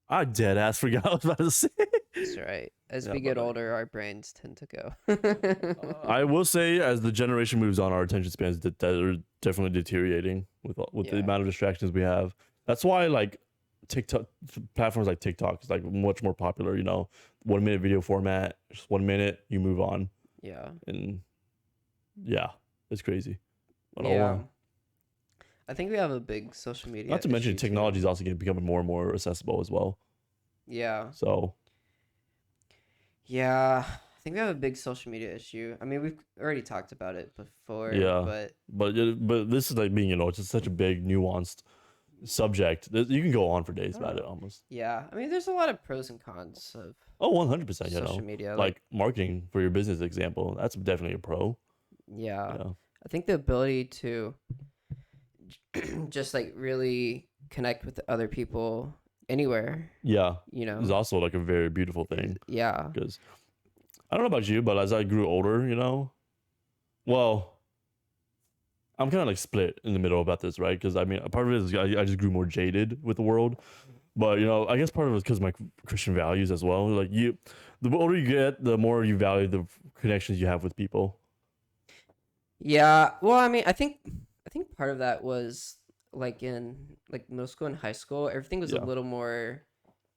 I dead ass forgot what I was about to say. That's right. As we get older, our brains tend to go. I will say, as the generation moves on, our attention spans that are definitely deteriorating with the amount of distractions we have. That's why like TikTok platforms like TikTok is like much more popular. 1 minute video format, just 1 minute, you move on. Yeah. And yeah, it's crazy. Yeah. I think we have a big social media. Not to mention technology is also going to become more and more accessible as well. Yeah. So. Yeah, I think we have a big social media issue. I mean, we've already talked about it before. Yeah. But this is like being, it's just such a big, nuanced subject. You can go on for days about it almost. Yeah, I mean, there's a lot of pros and cons of. Oh, 100%. Social media, like marketing for your business example. That's definitely a pro. Yeah. I think the ability to just like really connect with other people anywhere. Yeah. Is also like a very beautiful thing. Yeah. Because I don't know about you, but as I grew older, well, I'm kind of like split in the middle about this, right? Because I mean, a part of it is I just grew more jaded with the world. But I guess part of it is because my Christian values as well. Like the older you get, the more you value the connections you have with people. Yeah. Well, I mean, I think part of that was like in like middle school and high school, everything was a Yeah. little more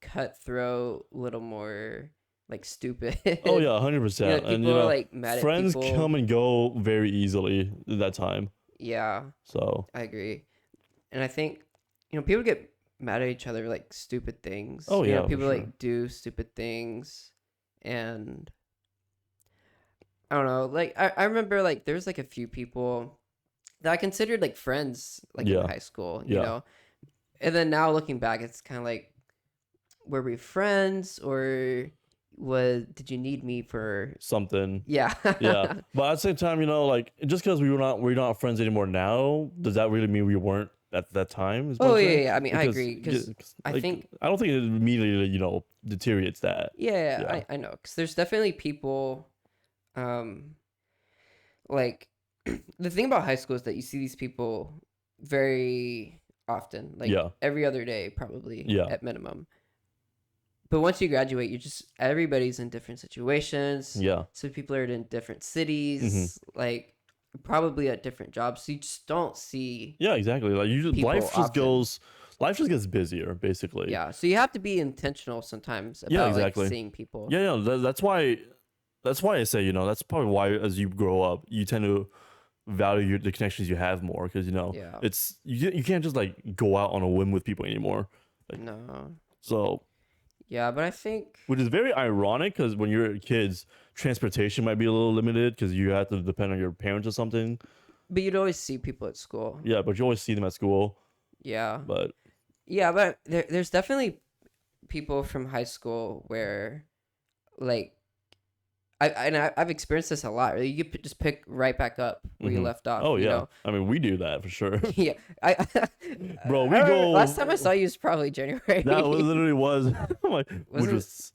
cutthroat, a little more like stupid. Oh yeah, 100%. And people are like mad at friends people. come and go very easily at that time. Yeah, So I agree. And I think people get mad at each other like stupid things. oh yeah, for People sure. like do stupid things, and I don't know. Like I remember like there's like a few people that I considered like friends like in Yeah. high school, Yeah. And then now looking back, it's kind of like, were we friends or did you need me for Something. Yeah. Yeah. But at the same time, like just because we're not friends anymore now, does that really mean we weren't at that time? Is what Oh I'm yeah, saying? yeah. I mean, I Because agree because I think I don't think it immediately, deteriorates that. yeah, Yeah. I know because there's definitely people, um, like the thing about high school is that you see these people very often, like Yeah. every other day, probably Yeah. at minimum. But once you graduate, everybody's in different situations. Yeah. So people are in different cities, like probably at different jobs. So you just don't see. Yeah, exactly. Like people life just gets busier, basically. Yeah. So you have to be intentional sometimes Yeah, about exactly. like seeing people. Yeah, that's why I say, that's probably why as you grow up, you tend to value the connections you have more because Yeah. it's you can't just like go out on a whim with people anymore. Like, No. so Yeah, but I think. which is very ironic because when you're kids, transportation might be a little limited because you have to depend on your parents or something. But you'd always see people at school. Yeah, but you always see them at school. Yeah. But Yeah, but there's definitely people from high school where, like, I've experienced this a lot. Right? You could just pick right back up where you left off. oh you yeah, know? I mean we do that for sure. Yeah, Bro, we I remember go. Last time I saw you was probably January. That literally was like, which it? was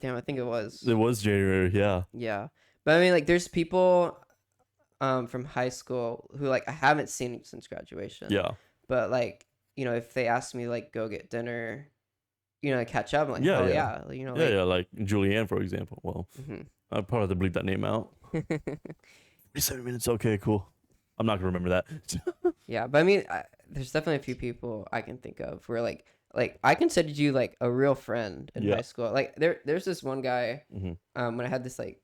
Damn, I think it was. it was January. Yeah. Yeah, but I mean, like, there's people, from high school who like I haven't seen since graduation. Yeah. But like, if they ask me like go get dinner, catch up, I'm like, Yeah, hell yeah. yeah, Yeah, like, yeah, like Julianne, for example. Well, mhm. I'd probably have to bleep that name out. 47 minutes. Okay, cool. I'm not gonna remember that. Yeah, but I mean, there's definitely a few people I can think of where like I considered you like a real friend in Yeah. high school. Like there's this one guy, Mhm. when I had this like,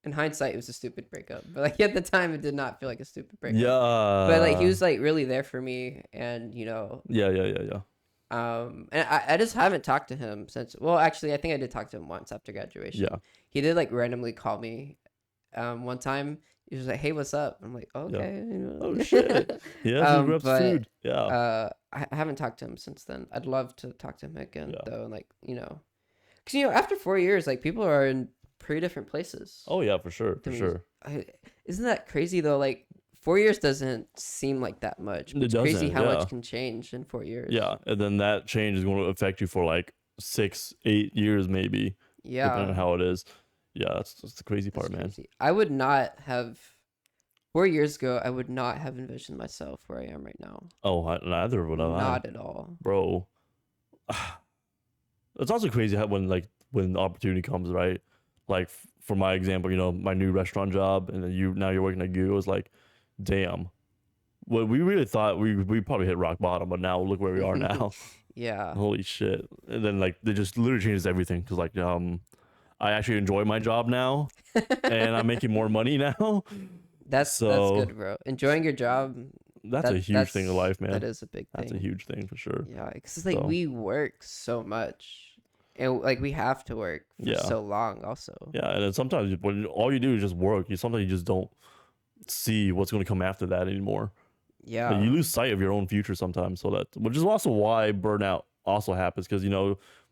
in hindsight it was a stupid breakup, but like at the time it did not feel like a stupid breakup. Yeah. But like he was like really there for me, and Yeah, yeah, yeah, yeah. and I just haven't talked to him since. Well, actually, I think I did talk to him once after graduation. Yeah. He did like randomly call me, one time. He was like, "Hey, what's up?" I'm like, "Okay." Oh shit. Yeah, he grabs but, food. Yeah. I haven't talked to him since then. I'd love to talk to him again, Yeah. though, and like, because after 4 years, like people are in pretty different places. Oh yeah, for sure, for I mean, sure. Isn't that crazy though? Like 4 years doesn't seem like that much. But It it's crazy doesn't, how yeah. much can change in 4 years. Yeah, and then that change is going to affect you for like 6, 8 years maybe, depending on Yeah. how it is. Yeah, that's the crazy That's part, man. crazy. I would not have 4 years ago. I would not have envisioned myself where I am right now. Oh, neither would I. Not at all. Bro. It's also crazy how when the opportunity comes, right? Like for my example, my new restaurant job, and then now you're working at Google. It's like, damn. Well, we really thought we probably hit rock bottom, but now look where we are now. Yeah. Holy shit! And then like they just literally changes everything because like I actually enjoy my job now, and I'm making more money now. That's So- good, bro. Enjoying your job. That's a huge thing in life, man. That is a big thing. That's a huge thing for sure. Yeah, because it's like So- we work so much, and like we have to work for Yeah. so long. Also. Yeah, and then sometimes when all you do is just work, sometimes you just don't see what's going to come after that anymore. Yeah. Like, you lose sight of your own future sometimes. So which is also why burnout also happens because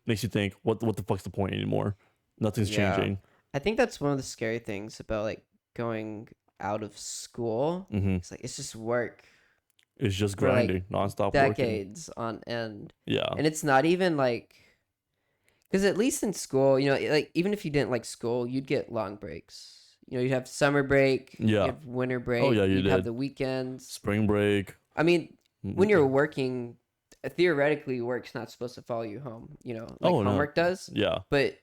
makes you think what the fuck's the point anymore? Nothing's Yeah. changing. I think that's one of the scary things about like going out of school. Hmm It's like it's just work It's just For, like, grinding, nonstop working. decades on end, Yeah, and it's not even like, because at least in school, like even if you didn't like school, you'd get long breaks. You'd have summer break. Yeah. You'd have winter break. Oh, yeah, you You'd have did. the weekends. spring break. I mean, when you're working theoretically work's not supposed to follow you home, like Oh no. homework does. Yeah. But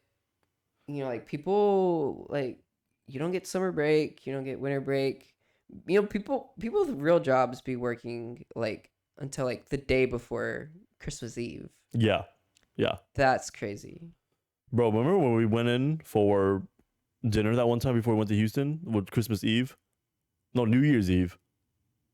like people, like, you don't get summer break, you don't get winter break. People with real jobs be working like until like the day before Christmas Eve. Yeah. Yeah. That's crazy. Bro, remember when we went in for dinner that one time before we went to Houston with Christmas Eve? No, New Year's Eve.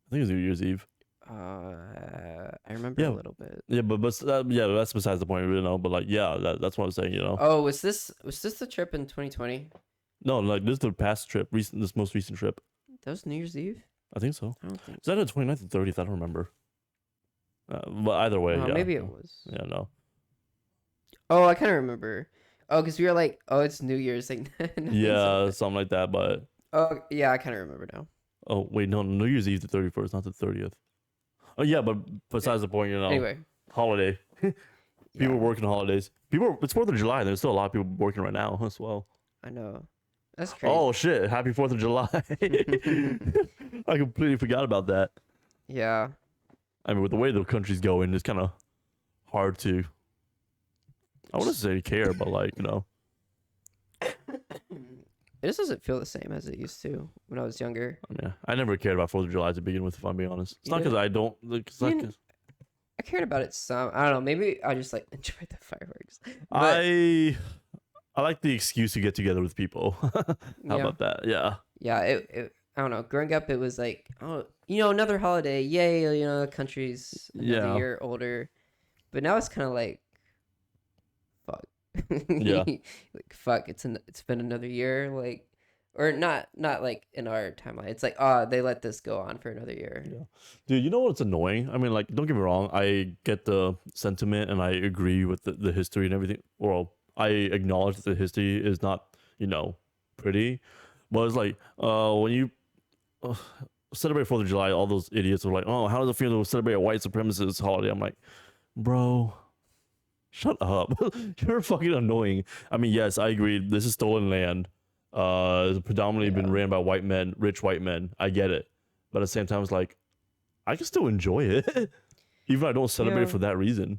I think it was New Year's Eve. I remember a little bit. Yeah, but that's besides the point, But like, yeah, that's what I'm saying, Oh, was this the trip in 2020? No, like this is the past trip, this most recent trip. That was New Year's Eve? I think so. I don't think. Is that the 29th and 30th? I don't remember. But either way, yeah. Maybe it was. Yeah, no. Oh, I kind of remember. Oh, because we were like, oh, it's New Year's. Like, yeah, something like that. But oh, yeah, I kind of remember now. Oh, wait, no, New Year's Eve the 31st, not the 30th. Oh, yeah, but besides the point, Anyway. Holiday. People working holidays. It's 4th of July, and there's still a lot of people working right now as well. I know. That's crazy. Oh, shit. Happy 4th of July. I completely forgot about that. Yeah. I mean, with the way the country's going, it's kind of hard to, I wouldn't say care, but like, It just doesn't feel the same as it used to when I was younger. Yeah, I never cared about 4th of July to begin with, if I'm being honest. It's not because I don't. I cared about it some. I don't know. Maybe I just like enjoyed the fireworks. But I like the excuse to get together with people. How about that? Yeah. Yeah. It I don't know. Growing up, it was like, oh, another holiday. Yay. The country's another year older. But now it's kind of like, fuck. Yeah. Like, fuck. It's been another year. Like, or not like in our timeline. It's like, oh, they let this go on for another year. Yeah. Dude, you know what's annoying? I mean, like, don't get me wrong. I get the sentiment and I agree with the history and everything. Well, I acknowledge that the history is not, pretty. But it's like, when you celebrate 4th of July, all those idiots are like, oh, how does it feel to celebrate a white supremacist holiday? I'm like, bro, shut up. You're fucking annoying. I mean, yes, I agree. This is stolen land. It's predominantly been ran by white men, rich white men. I get it. But at the same time, it's like, I can still enjoy it. Even if I don't celebrate it for that reason.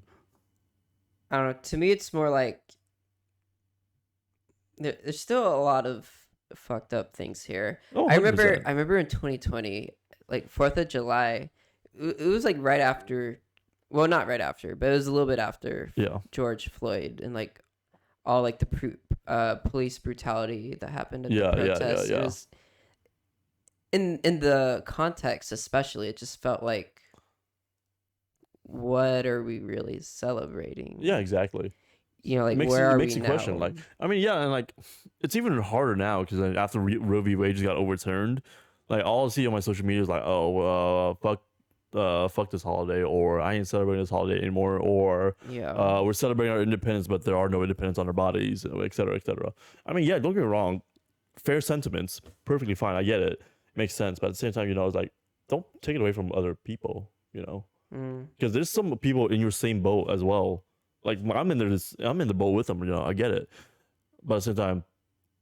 I don't know. To me, it's more like there's still a lot of fucked up things here. Oh, I remember in 2020, like 4th of July, it was like right after, well, not right after, but it was a little bit after George Floyd and like all like the police brutality that happened at the protests. Yeah. It was, in the context especially, it just felt like, what are we really celebrating? Yeah, exactly. Like, where are we now? It makes you question. Like, I mean, yeah, and like, it's even harder now because after Roe v. Wade got overturned, like, all I see on my social media is like, oh, fuck this holiday, or I ain't celebrating this holiday anymore, or we're celebrating our independence, but there are no independence on our bodies, et cetera, et cetera. I mean, yeah, don't get me wrong, fair sentiments, perfectly fine. I get it, makes sense, but at the same time, it's like, don't take it away from other people, because there's some people in your same boat as well. Like, I'm in the boat with them, I get it. But at the same time,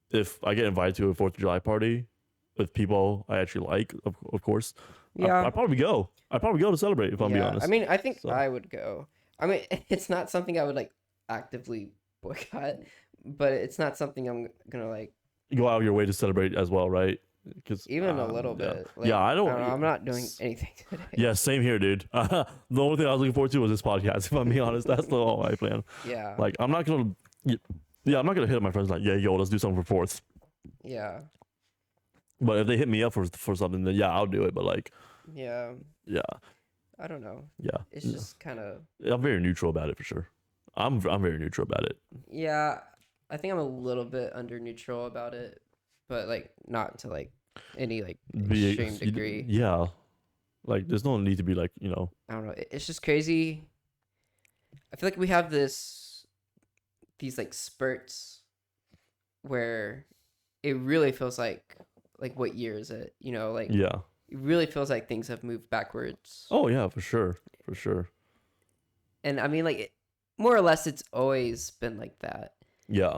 if I get invited to a 4th of July party with people I actually like, of course, I'd probably go. I'd probably go to celebrate, if I'm being honest. I mean, I think I would go. I mean, it's not something I would like actively boycott, but it's not something I'm gonna like go out of your way to celebrate as well, right? Because even a little bit. Like, I don't know, I'm not doing anything today. Yeah, same here, dude. The only thing I was looking forward to was this podcast. If I'm being honest, that's the all I plan. Yeah. Like, I'm not gonna hit up my friends like, yeah, yo, let's do something for 4th. Yeah. But if they hit me up for something, then yeah, I'll do it. But like, yeah. I don't know. Yeah. It's just kind of. I'm very neutral about it for sure. I'm very neutral about it. Yeah, I think I'm a little bit under neutral about it, but like not to like any like extreme degree. Yeah, like there's no need to be like I don't know. It's just crazy. I feel like we have these like spurts where it really feels like what year is it? Like yeah. It really feels like things have moved backwards. Oh yeah, for sure. And I mean, like, more or less, it's always been like that. Yeah.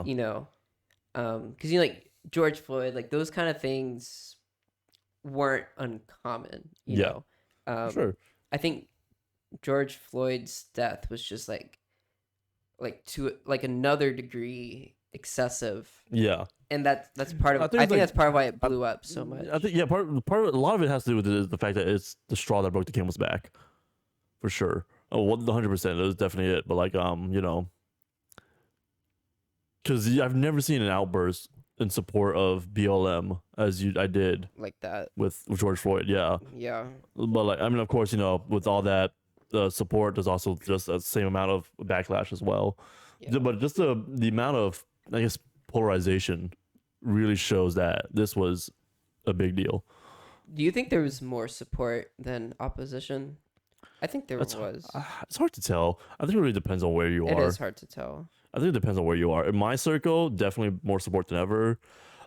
Because like George Floyd, like those kind of things weren't uncommon. You know. Sure. I think George Floyd's death was just like to like another degree excessive. Yeah. And that's part of. I think that's part of why it blew up so much. I think part of, a lot of it has to do with the fact that it's the straw that broke the camel's back, for sure. Oh, 100%. It was definitely it. But like because I've never seen an outburst in support of BLM as I did like that with George Floyd. Yeah. Yeah. But like, I mean, of course, with all that support, there's also just the same amount of backlash as well. Yeah. But just the amount of, I guess, polarization really shows that this was a big deal. Do you think there was more support than opposition? I think there was. It's hard to tell. I think it really depends on where you are. It is hard to tell. I think it depends on where you are. In my circle, definitely more support than ever.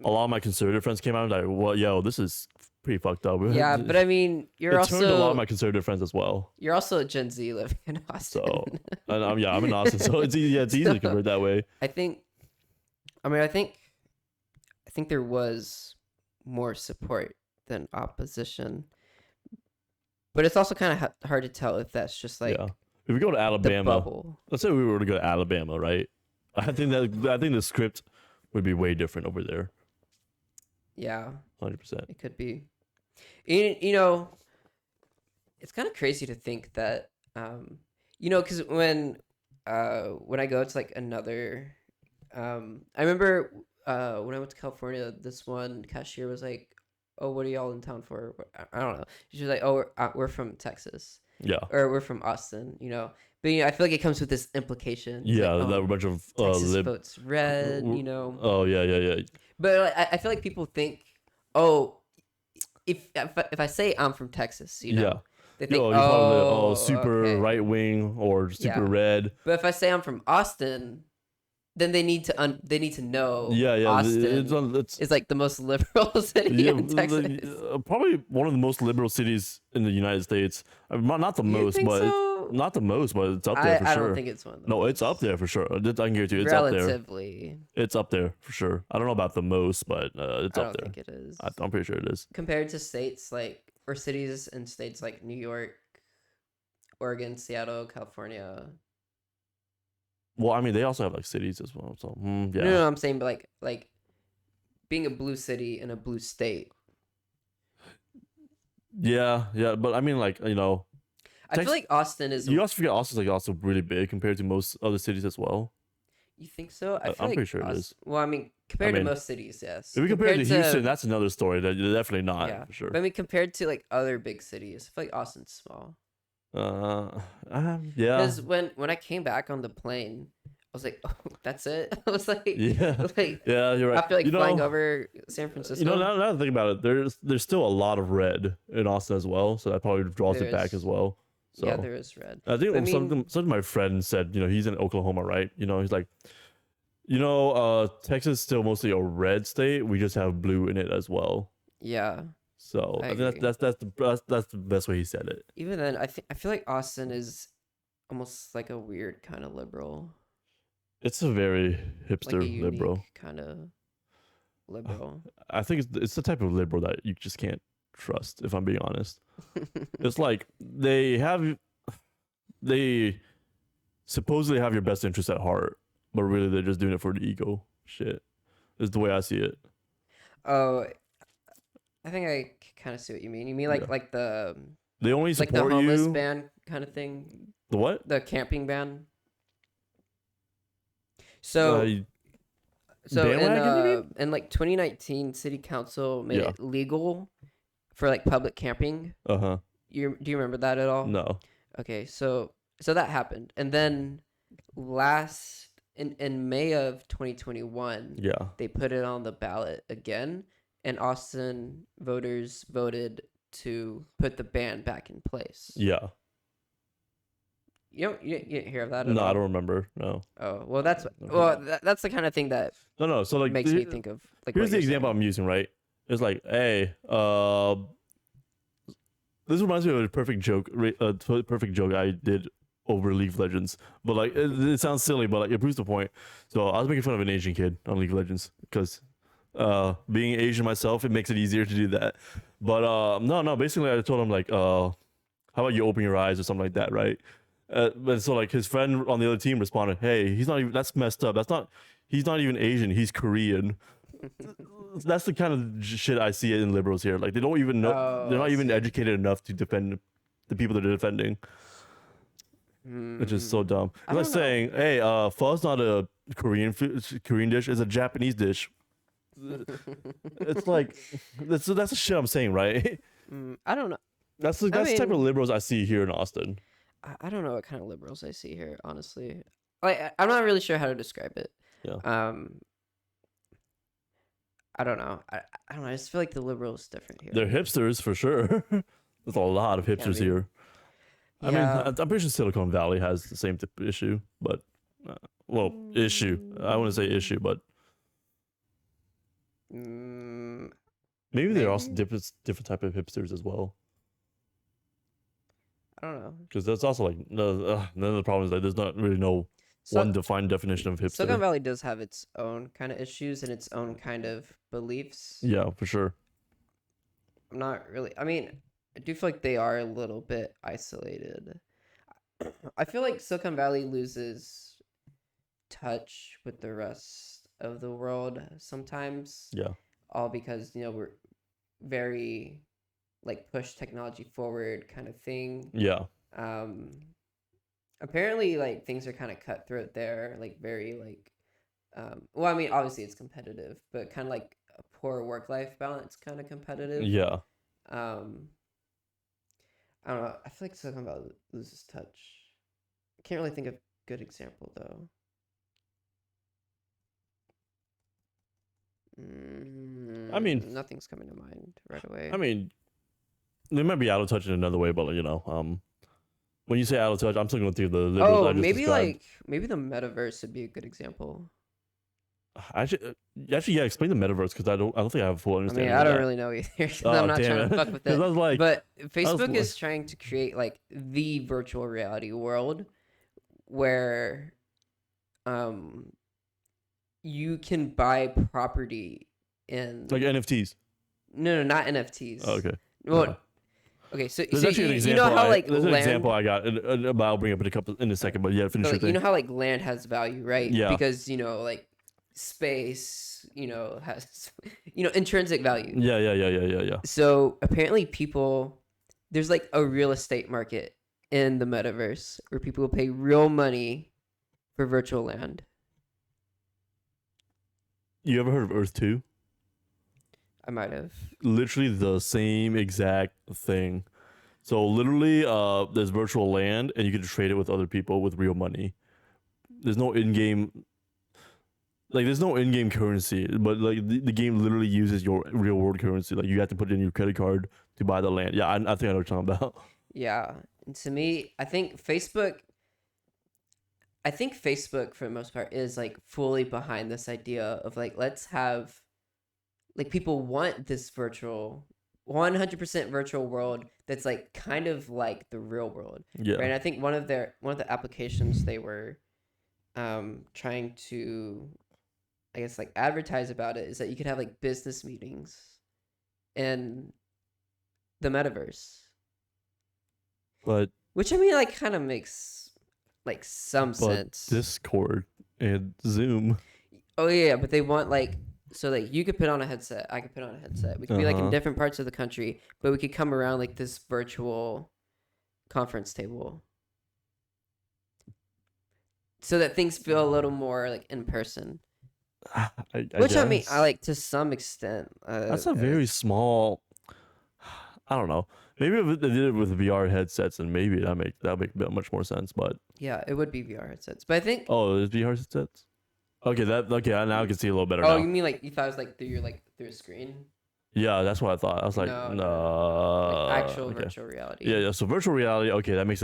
A lot of my conservative friends came out and like, well, yo, this is pretty fucked up. Yeah, but I mean, you're also turned a lot of my conservative friends as well. You're also a Gen Z living in Austin. So, and I'm in Austin, so it's easy. Yeah, it's easy to convert that way. I think there was more support than opposition, but it's also kind of hard to tell if that's just like if we go to Alabama. Let's say we were to go to Alabama, right? I think the script would be way different over there. Yeah, 100%. It could be. It's kind of crazy to think that, because when I go to like another, I remember when I went to California, this one cashier was like, "Oh, what are y'all in town for?" I don't know. She was like, "Oh, we're from Texas." Yeah. Or we're from Austin, But I feel like it comes with this implication. Yeah, like, that a bunch of Texas votes red, Oh yeah. But I feel like people think, oh, if I say I'm from Texas, they think, super right wing or super red. But if I say I'm from Austin, then they need to know. Yeah. Austin is like the most liberal city in Texas. Probably one of the most liberal cities in the United States. Not the most, but not the most, but it's up there for sure. I don't think it's one. No, it's up there for sure. I can guarantee you, it's relatively. Up there. It's up there for sure. I don't know about the most, but it's up there. I don't think it is. I'm pretty sure it is. Compared to states or cities and states like New York, Oregon, Seattle, California. Well, I mean, they also have like cities as well. So yeah. No, I'm saying, but like being a blue city in a blue state. Yeah, but I mean, like, I feel like Austin is. You also forget Austin's like also really big compared to most other cities as well. You think so? I'm pretty sure it is. Well, I mean, compared to most cities, yes. If we compare it to Houston, that's another story. That you're definitely not, for sure. But I mean, compared to like other big cities, I feel like Austin's small. Yeah. Because when I came back on the plane, I was like, "Oh, that's it." I was like, yeah, you're right. After flying over San Francisco, now that I think about it, there's still a lot of red in Austin as well, so that probably draws it back as well. So yeah, there is red. I think some of my friends said, he's in Oklahoma, right? He's like, Texas is still mostly a red state. We just have blue in it as well. Yeah. So I think that's the best way he said it. Even then, I feel like Austin is almost like a weird kind of liberal. It's a very hipster liberal kind of liberal. I think it's the type of liberal that you just can't trust. If I'm being honest, it's like they supposedly have your best interest at heart, but really they're just doing it for the ego shit. Is the way I see it. Oh. I think I kind of see what you mean. You mean like the they only support like the homeless ban kind of thing. The what? The camping ban. So in like 2019, City Council made it legal for like public camping. Do you remember that at all? No. Okay, so that happened, and then in May of 2021, they put it on the ballot again. And Austin voters voted to put the ban back in place. Yeah. You didn't hear of that at all? No, I don't remember. No. Oh, well, that's the kind of thing that so like makes me think of like. Here's the example I'm using, right? It's like, hey, this reminds me of a perfect joke I did over League of Legends, but like it sounds silly, but like it proves the point. So I was making fun of an Asian kid on League of Legends because. Being Asian myself, it makes it easier to do that. But no, basically I told him like how about you open your eyes or something like that, right? But so like his friend on the other team responded, hey, he's not even, that's messed up. He's not even Asian. He's Korean. That's the kind of shit I see in liberals here. Like they don't even know, they're not even educated enough to defend the people that they're defending. Which is so dumb. It's like saying, hey, pho's not a Korean dish, it's a Japanese dish. It's like that's the shit I'm saying, right? I don't know. That's the type of liberals I see here in Austin. I don't know what kind of liberals I see here, honestly. Like I'm not really sure how to describe it. Yeah. I don't know. I don't know. I just feel like the liberals is different here. They're hipsters for sure. There's a lot of hipsters here. I mean, I'm pretty sure Silicon Valley has the same type of issue, but issue. I wouldn't say issue, but maybe they're also different type of hipsters as well. I don't know. Because that's also like none of the problems that there's not really no one defined definition of hipster. Silicon Valley does have its own kind of issues and its own kind of beliefs. Yeah, for sure. I'm not really. I mean, I do feel like they are a little bit isolated. I feel like Silicon Valley loses touch with the rest of the world sometimes. Yeah. All because, we're very like push technology forward kind of thing. Yeah. Apparently like things are kind of cutthroat there, like very like well, I mean, obviously it's competitive, but kind of like a poor work-life balance kind of competitive. Yeah. I don't know. I feel like Silicon Valley loses touch. I can't really think of a good example though. I mean, nothing's coming to mind right away. I mean, they might be out of touch in another way, but when you say out of touch, I'm still going through the liberals I just described. Maybe the metaverse would be a good example. Actually, yeah. Explain the metaverse because I don't think I have a full understanding. I don't really know either. I'm not trying to fuck with it. But Facebook is trying to create like the virtual reality world where, you can buy property in like NFTs. No, not NFTs. Oh, okay. Well, okay. So there's actually an example. How like there's an example I got. I'll bring up in a second. But yeah, finish your thing. You know how like land has value, right? Yeah. Because like space, has intrinsic value. Yeah. So apparently, there's like a real estate market in the metaverse where people will pay real money for virtual land. You ever heard of Earth 2? I might have. Literally the same exact thing. So literally, there's virtual land, and you can trade it with other people with real money. There's no in-game currency, but like the game literally uses your real-world currency. Like you have to put in your credit card to buy the land. Yeah, I think I know what you're talking about. Yeah, and to me, I think Facebook for the most part is like fully behind this idea of like, let's have like people want this 100% virtual world that's like kind of like the real world. Yeah. Right. And I think one of the applications they were trying to, I guess, like advertise about it is that you could have like business meetings in the metaverse. Which I mean like kind of makes like some sense. Discord and Zoom. Oh yeah, but they want like, so like you could put on a headset, I could put on a headset. We could be like in different parts of the country, but we could come around like this virtual conference table, so that things feel a little more like in person. Which I mean, I like to some extent. That's a very small. I don't know. Maybe if they did it with VR headsets, and maybe that make much more sense. But yeah, it would be VR headsets. But I think there's VR headsets. Okay, now I can see a little better. Oh, now. You mean like you thought it was like through a screen? Yeah, that's what I thought. I was like, no. Like actual virtual reality. Yeah. So virtual reality. Okay, that makes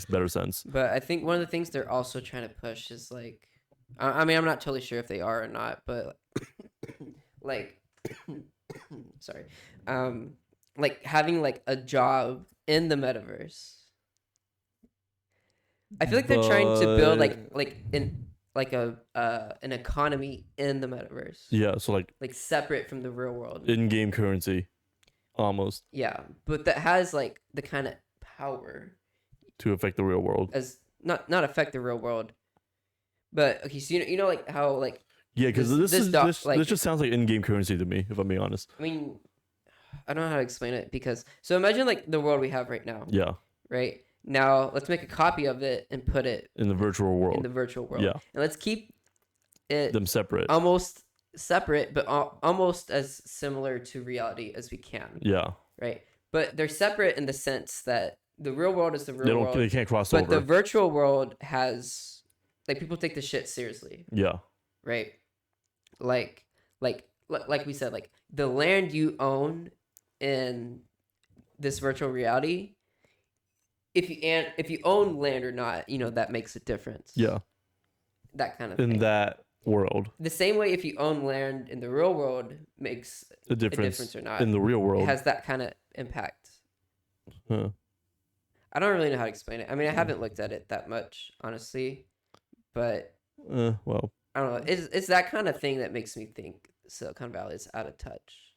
better sense. But I think one of the things they're also trying to push is like, I mean, I'm not totally sure if they are or not, but like, sorry, like having like a job in the metaverse. I feel like they're trying to build an economy in the metaverse. Yeah, so like separate from the real world. In-game currency, almost. Yeah, but that has like the kind of power to affect the real world. As not affect the real world, but okay. So you know like how like yeah, because this just sounds like in-game currency to me, if I'm being honest. I mean, I don't know how to explain it because so imagine like the world we have right now. Yeah. Right now, let's make a copy of it and put it in the virtual world. Yeah. And let's keep them separate. Almost separate, but almost as similar to reality as we can. Yeah. Right. But they're separate in the sense that the real world is the real world. They can't cross over. But the virtual world has like people take the shit seriously. Yeah. Right. Like we said, like the land you own in this virtual reality, if you own land or not, you know, that makes a difference. Yeah. That kind of thing. In that world. The same way if you own land in the real world makes a difference or not. In the real world. It has that kind of impact. Huh. I don't really know how to explain it. I mean, I haven't looked at it that much, honestly. But well, I don't know. It's that kind of thing that makes me think Silicon Valley is out of touch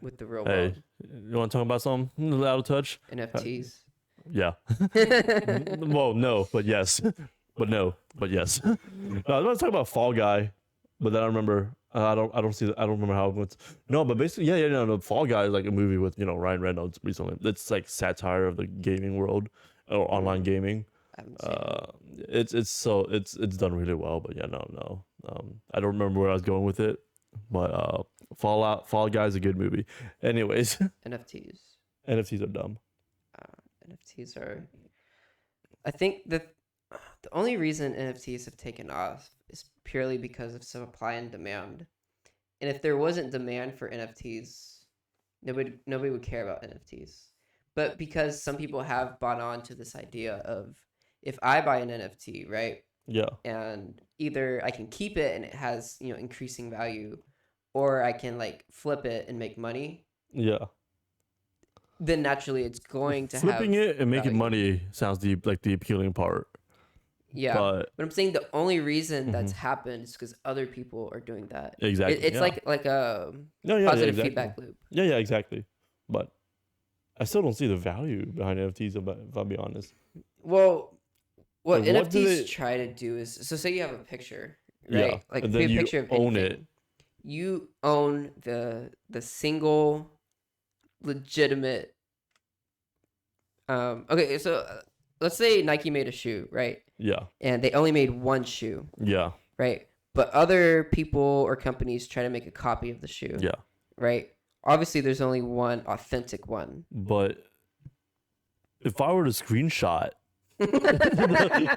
with the real world. You want to talk about something out of touch? NFTs. Yeah. Well, no, but yes. But no, but yes. I was going to talk about Fall Guy, but then I remember I don't remember how it went. No, but basically, no, Fall Guy is like a movie with Ryan Reynolds recently. It's like satire of the gaming world or online gaming. I haven't seen it. It's done really well, but no. I don't remember where I was going with it, but Fall Guy is a good movie. Anyways, NFTs are dumb. NFTs are. I think that the only reason NFTs have taken off is purely because of supply and demand. And if there wasn't demand for NFTs, nobody would care about NFTs. But because some people have bought on to this idea of if I buy an NFT, right? Yeah. And either I can keep it and it has, increasing value, or I can like flip it and make money. Yeah. Then naturally it's going to flipping it and making money sounds like the appealing part. Yeah, but I'm saying the only reason that's happened is because other people are doing that. Exactly. It's like a positive feedback loop. Yeah, exactly. But I still don't see the value behind NFTs, if I'll be honest. Well, what NFTs try to do is, so say you have a picture, right? Yeah, like and then a picture of own anything. You own the single legitimate. Okay, so let's say Nike made a shoe, right? Yeah. And they only made one shoe. Yeah. Right. But other people or companies try to make a copy of the shoe. Yeah. Right. Obviously, there's only one authentic one. But if I were to screenshot the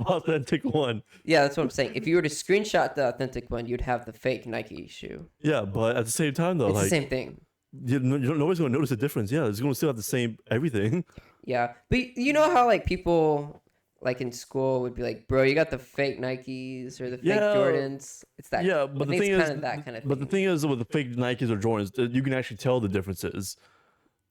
authentic one. Yeah, that's what I'm saying. If you were to screenshot the authentic one, you'd have the fake Nike shoe. Yeah, but at the same time, though, it's the same thing. Nobody's going to notice the difference. Yeah, it's going to still have the same everything. Yeah, but you know how like people like in school would be like, "Bro, you got the fake Nikes or the fake Jordans." It's that. Yeah, but the thing is, that kind of. But the thing is, with the fake Nikes or Jordans, you can actually tell the differences.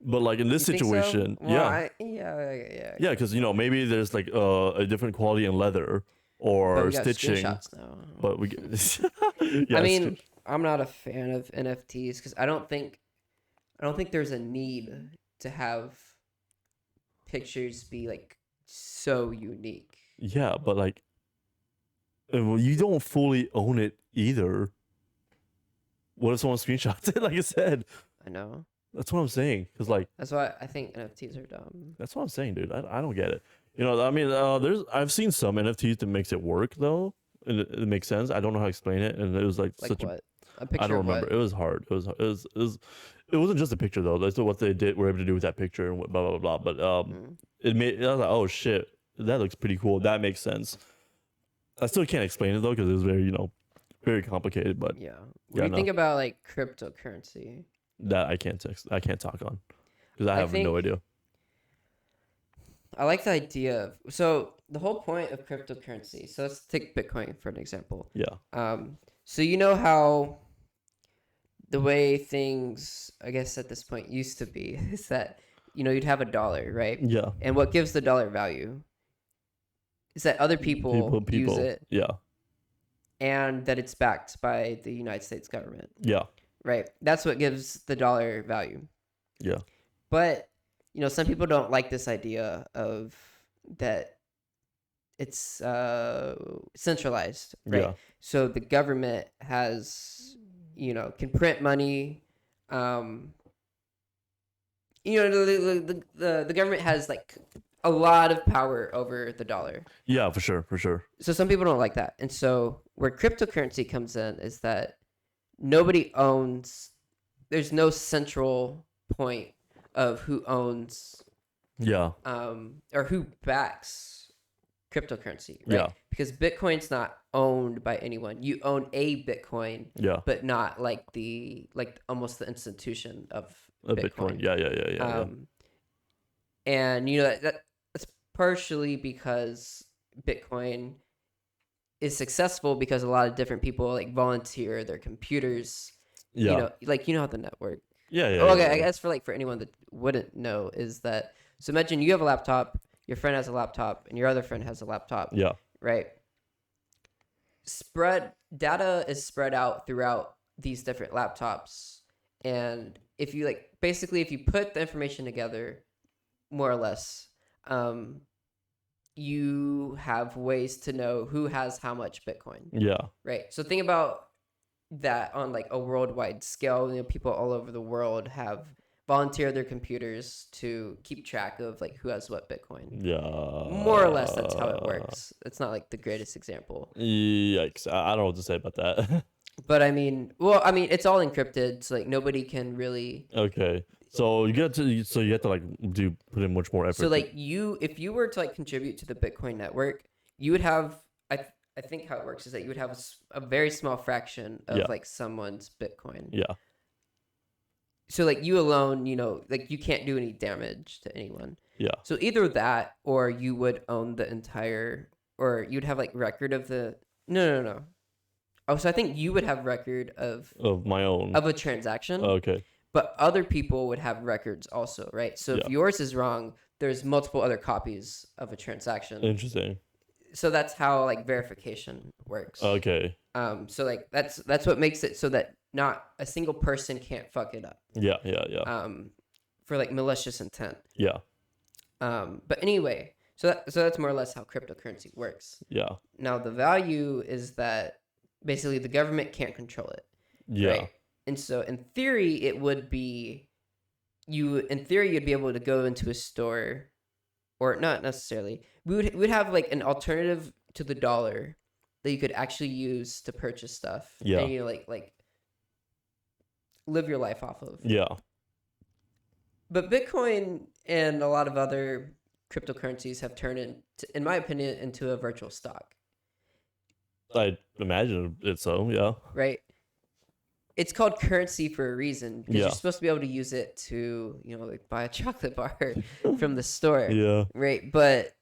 But like in this situation, so? Well, yeah, because maybe there's like a different quality in leather or stitching. But we get. I mean, I'm not a fan of NFTs because I don't think there's a need to have pictures be like so unique. Yeah, but like you don't fully own it either. What if someone screenshots it? Like I said, I know. That's what I'm saying. Cause like that's why I think NFTs are dumb. That's what I'm saying, dude. I don't get it. I mean, I've seen some NFTs that makes it work though, and it makes sense. I don't know how to explain it, and it was like such what? A picture. I don't remember. It was hard. It wasn't just a picture though. That's what they were able to do with that picture and blah blah blah. But I was like, oh shit, that looks pretty cool. That makes sense. I still can't explain it though because it was very very complicated. But yeah, what do you think about like cryptocurrency? That I can't talk on because I have no idea. I like the idea of the whole point of cryptocurrency. So let's take Bitcoin for an example. Yeah. So you know how the way things, I guess at this point used to be, is that you'd have $1, right? Yeah. And what gives the dollar value is that other people use it. Yeah. And that it's backed by the United States government. Yeah. Right. That's what gives the dollar value. Yeah. But some people don't like this idea of that it's centralized, right? Yeah. So the government has, can print money. The government has like a lot of power over the dollar. Yeah, for sure, for sure. So some people don't like that. And so where cryptocurrency comes in is that nobody owns, there's no central point of who owns or who backs cryptocurrency, right? Yeah. Because Bitcoin's not owned by anyone. You own a Bitcoin, but not like almost the institution of Bitcoin. Yeah. And that's partially because Bitcoin is successful because a lot of different people like volunteer their computers. Yeah. You know how the network. Yeah. Okay, I guess for anyone that wouldn't know is that, so imagine you have a laptop, your friend has a laptop, and your other friend has a laptop. Yeah. Right. Data is spread out throughout these different laptops, and if you if you put the information together, more or less, you have ways to know who has how much Bitcoin. Yeah. Right. So think about that on like a worldwide scale. People all over the world have volunteered their computers to keep track of like who has what Bitcoin. Yeah. More or less, that's how it works. It's not like the greatest example. Yikes! I don't know what to say about that. But it's all encrypted, so like nobody can really. Okay. So you have to like put in much more effort. So like if you were to like contribute to the Bitcoin network, you would have, I think how it works is that you would have a very small fraction of like someone's Bitcoin. Yeah. So like you alone, like you can't do any damage to anyone. Yeah. So either that, or you would own the entire, or you'd have like record of the. No. Oh, so I think you would have record of my own of a transaction. Okay. But other people would have records also, right? So if yours is wrong, there's multiple other copies of a transaction. Interesting. So that's how like verification works. Okay. So like that's what makes it so that not a single person can't fuck it up. Yeah. For like malicious intent. Yeah. But anyway, so that's more or less how cryptocurrency works. Yeah. Now the value is that basically the government can't control it. Yeah. Right? And so in theory, it would be you'd be able to go into a store, or not necessarily. We'd have like an alternative to the dollar that you could actually use to purchase stuff. Yeah. And like live your life off of. Yeah. But Bitcoin and a lot of other cryptocurrencies have turned in my opinion, into a virtual stock. I imagine it's so, yeah. Right. It's called currency for a reason, because you're supposed to be able to use it to, like buy a chocolate bar from the store. Yeah. Right. But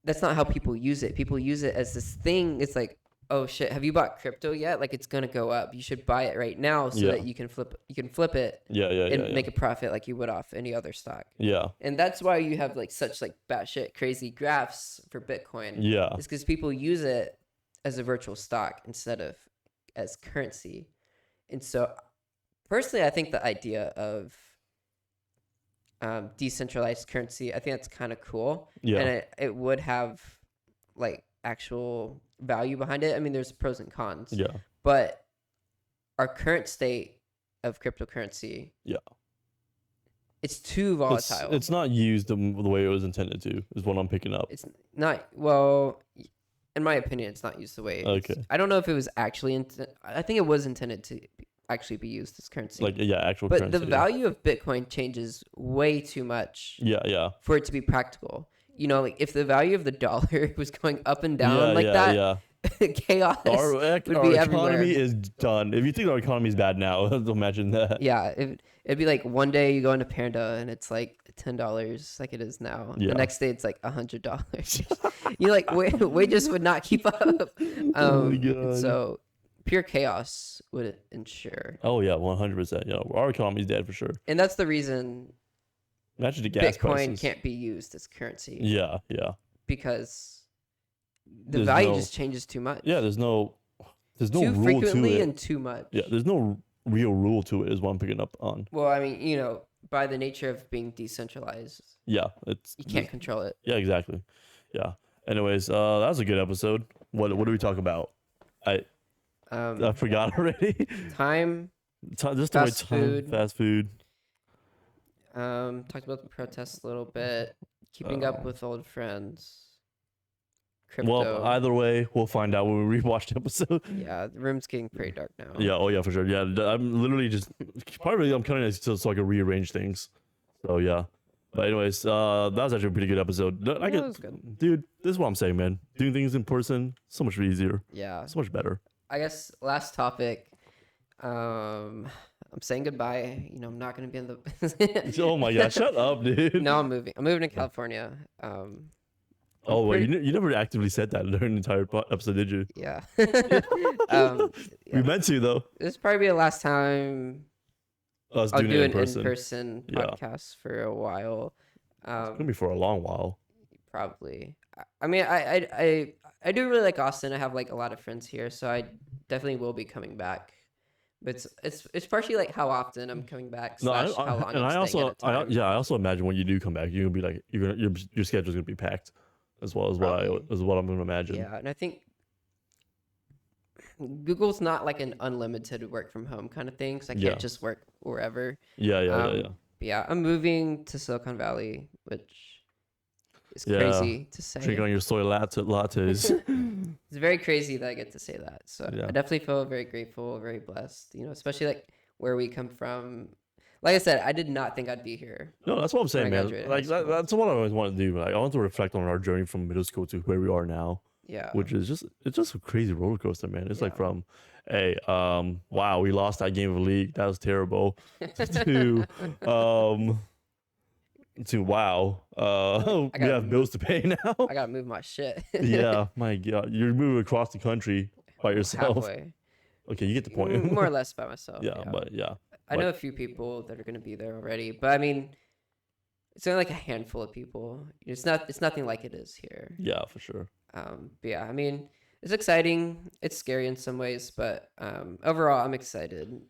that's not how people use it. People use it as this thing. It's like, oh shit, have you bought crypto yet? Like it's gonna go up. You should buy it right now so that you can flip it. And make a profit like you would off any other stock. Yeah. And that's why you have like such like batshit crazy graphs for Bitcoin. Yeah. It's because people use it as a virtual stock instead of as currency. And so personally, I think the idea of decentralized currency, I think that's kind of cool. Yeah. And it would have like actual value behind it. I mean, there's pros and cons. Yeah. But our current state of cryptocurrency, it's too volatile. It's not used the way it was intended to, is what I'm picking up. It's not, well, in my opinion, it's not used the way. Okay. I don't know if it was actually, I think it was intended to actually be used as currency. Like, actual but currency. But the value of Bitcoin changes way too much. Yeah. For it to be practical. Like if the value of the dollar was going up and down that, chaos would be everywhere. Our economy is done. If you think our economy is bad now, imagine that. Yeah, it'd be like one day you go into Panda and it's like $10 like it is now. Yeah. The next day it's like $100. You're like, we just would not keep up. Oh my God. So pure chaos would ensure. Oh yeah, 100%. Yeah, our economy's dead for sure. And that's the reason. Imagine the gas Bitcoin prices. Can't be used as currency. Yeah. Because the value just changes too much. Yeah, there's no too rule frequently to it. and too much. Yeah, there's no real rule to it is what I'm picking up on. Well, I mean, by the nature of being decentralized, Yeah, you can't control it. Yeah, exactly. Yeah. Anyways, that was a good episode. What do we talk about? I forgot already. Time. Just the way Fast time. food. Fast food. Talked about the protests a little bit. Keeping up with old friends. Crypto. Well, either way, we'll find out when we rewatch the episode. Yeah, the room's getting pretty dark now. Yeah. Oh yeah, for sure. Yeah, I'm literally just probably I'm cutting it so I can rearrange things. So yeah. But anyways, that was actually a pretty good episode. That was good. Dude, this is what I'm saying, man. Doing things in person, so much easier. Yeah. So much better. I guess last topic. I'm saying goodbye. You know, I'm not gonna be in the. Oh my god! Shut up, dude. No, I'm moving. I'm moving to California. Oh, well, you never actively said that during the entire episode, did you? Yeah. We meant to though. This will probably be the last time Us I'll doing do it an in person. in-person Yeah. podcast for a while. It's gonna be for a long while. Probably. I mean, I do really like Austin. I have like a lot of friends here, so I definitely will be coming back. But it's partially like how often I'm coming back. No, Slash how long I'm staying at a time. I also imagine when you do come back, you're gonna be like your schedule's gonna be packed, as well as what I'm gonna imagine. Yeah, and I think Google's not like an unlimited work from home kind of thing, so I can't just work wherever. Yeah. But yeah, I'm moving to Silicon Valley, which is Yeah. crazy to say. Drinking on your soy lattes. It's very crazy that I get to say that. So Yeah. I definitely feel very grateful, very blessed. You know, especially like where we come from. Like I said, I did not think I'd be here. No, that's what I'm saying, When I man. graduated Like high school. that's what I always want to do. Like I want to reflect on our journey from middle school to where we are now, Yeah. which is it's just a crazy roller coaster, man. It's like Yeah. from, hey, wow, we lost that game of League, that was terrible, to wow, we gotta have bills to pay now. I gotta move my shit. Yeah, my God, you're moving across the country by yourself. Halfway. Okay, you get the point. More or less by myself. Yeah, but yeah, I know a few people that are gonna be there already, but I mean, it's only like a handful of people. It's nothing like it is here. yeah, for sure. But yeah, I mean, it's exciting. It's scary in some ways, but overall, I'm excited.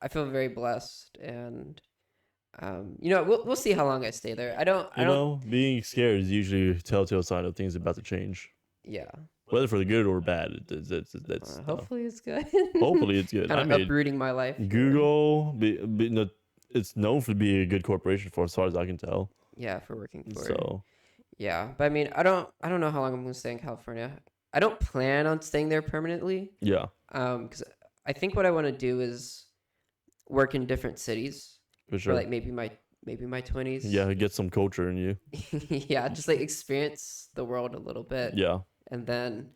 I feel very blessed, and you know, we'll see how long I stay there. I don't. Being scared is usually a telltale sign of things about to change, Yeah. whether for the good or bad. That's Hopefully it's good. hopefully it's good. Kind I of mean, uprooting my life. Google, it's known to be a good corporation for as far as I can tell. Yeah, for working for it. So Yeah, but I mean, I don't know how long I'm gonna stay in California. I don't plan on staying there permanently. yeah, Because I think what I want to do is work in different cities for for sure. like maybe my 20s. Yeah, get some culture in you. Yeah, just like experience the world a little bit. Yeah, And then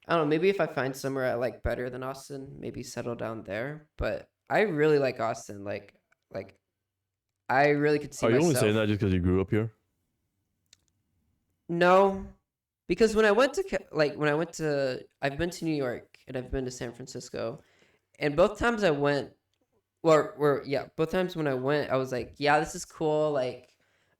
I don't know, maybe if I find somewhere I like better than Austin, maybe settle down there. But I really like Austin. Like I really could see are you myself. only saying that just because you grew up here? No, because when I went to I've been to New York and I've been to San Francisco, and both times I went, both times when I went, I was like, yeah, this is cool. Like,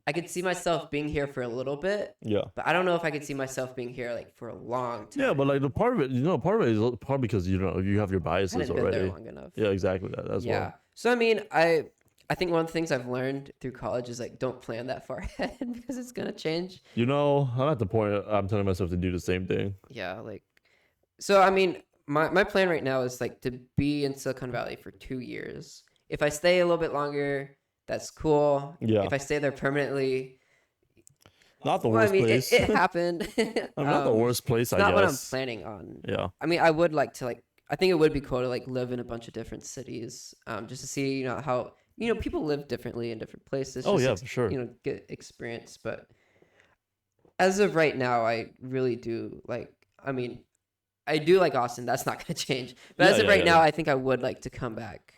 I could see myself being here for a little bit, Yeah. but I don't know if I could see myself being here like for a long time. Yeah, but like the part of it, part of it is probably because you have your I biases hadn't been already. there long enough. Yeah, exactly that as Yeah. well. So I mean, I think one of the things I've learned through college is like don't plan that far ahead because it's gonna change. I'm at the point I'm telling myself to do the same thing. Yeah, like so I mean, my plan right now is like to be in Silicon Valley for 2 years. If I stay a little bit longer, that's cool. Yeah. If I stay there permanently, Not the well, worst I mean, place. it happened. Not the worst place, It's I not what I'm guess. planning on. Yeah. I mean, I would like to like. I think it would be cool to like live in a bunch of different cities, just to see how people live differently in different places. Oh, just yeah, for sure. get experience. But as of right now, I really do like. I mean, I do like Austin. That's not going to change. But Yeah, as of yeah, right yeah. now, I think I would like to come back.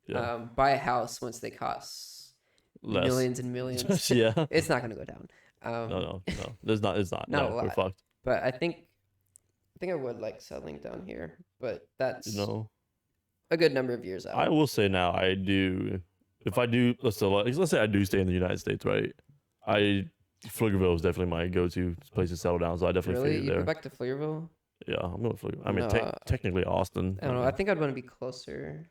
Yeah. Buy a house once they cost Less. millions and millions. Yeah. It's not going to go down. No. It's not. Not No, a we're lot. fucked. But I think I would like settling down here. But that's a good number of years out. I will say now, I do. If I do, let's say I do stay in the United States, right? Pflugerville is definitely my go-to place to settle down, so I definitely Really? fade You there. go back to Pflugerville? Yeah, I'm going to Pflugerville. I mean, No. technically Austin. I don't know. I think I'd want to be closer.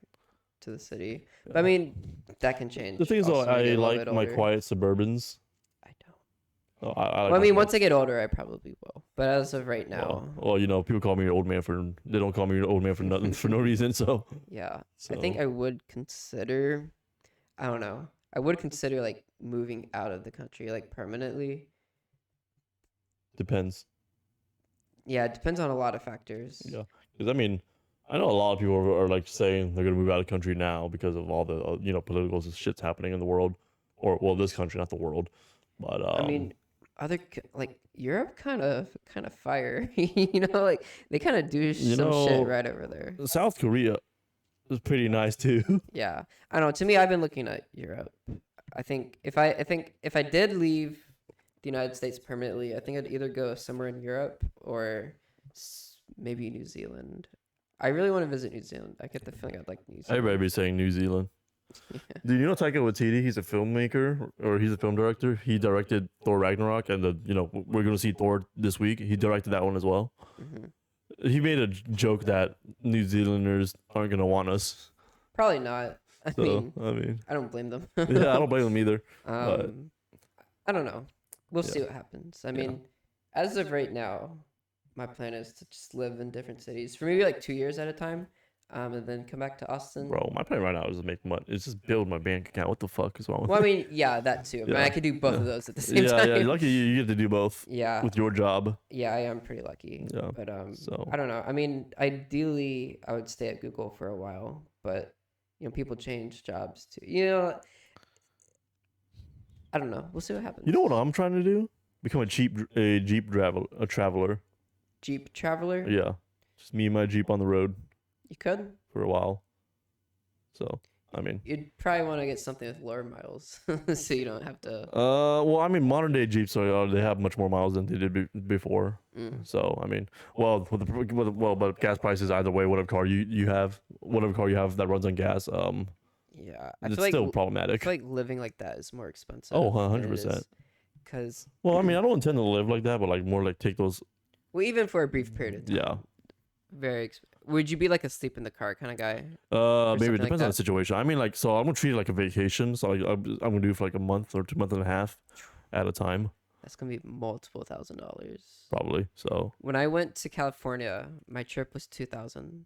to the city. But I mean, that can change. The thing is, though, also when you I get a little like bit my older. quiet suburbans. I don't. Oh, Well, I mean, once I get older, I probably will. But as of right now, well, you know, people call me an old man for they don't call me an old man for nothing for no reason. So yeah, so I think I would consider. I don't know. I would consider like moving out of the country, like permanently. depends. Yeah, it depends on a lot of factors. Yeah, because I mean, I know a lot of people are like saying they're gonna move out of the country now because of all the you know political shit's happening in the world, or well, this country, not the world. But I mean, like Europe kind of fire. You know, like they kind of do some shit right over there. South Korea is pretty nice too. Yeah, I don't know. To me, I've been looking at Europe. I think if I did leave the United States permanently, I think I'd either go somewhere in Europe or maybe New Zealand. I really want to visit New Zealand. I get the feeling I'd like New Zealand. Everybody be saying New Zealand. Yeah. Do you know Taika Waititi? He's a filmmaker, or he's a film director. He directed Thor Ragnarok, and we're gonna see Thor this week. He directed that one as well. Mm-hmm. He made a joke that New Zealanders aren't gonna want us. Probably not. I mean, I don't blame them. Yeah, I don't blame them either. I don't know. We'll see what happens. I mean, as of right now, my plan is to just live in different cities for maybe like 2 years at a time. And then come back to Austin. Bro, my plan right now is to make money. It's just build my bank account. What the fuck is wrong with Well, I mean, yeah, that too. I mean, I could do both of those at the same time. Yeah, lucky you get to do both. Yeah. With your job. Yeah, I am pretty lucky. Yeah. But I don't know. I mean, ideally, I would stay at Google for a while, but you know, people change jobs too. You know, I don't know. We'll see what happens. You know what I'm trying to do? Become a Jeep traveler. Jeep traveler? Yeah. Just me and my Jeep on the road. You could for a while. So I mean, you'd probably want to get something with lower miles, so you don't have to. Well, I mean, modern day Jeeps, they have much more miles than they did before. So I mean, but gas prices either way, whatever car you have that runs on gas, yeah, it's still problematic. I feel like living like that is more expensive. Oh, 100%. Because well, I mean, I don't intend to live like that, but like more like take those. Well, even for a brief period of time. Yeah. Very. Would you be like a sleep in the car kind of guy? Maybe it depends on the situation. I mean, like, so I'm gonna treat it like a vacation. So I'm gonna do it for like a month or 2 months and a half at a time. That's gonna be multiple $1,000s. Probably. So when I went to California, my trip was $2,000.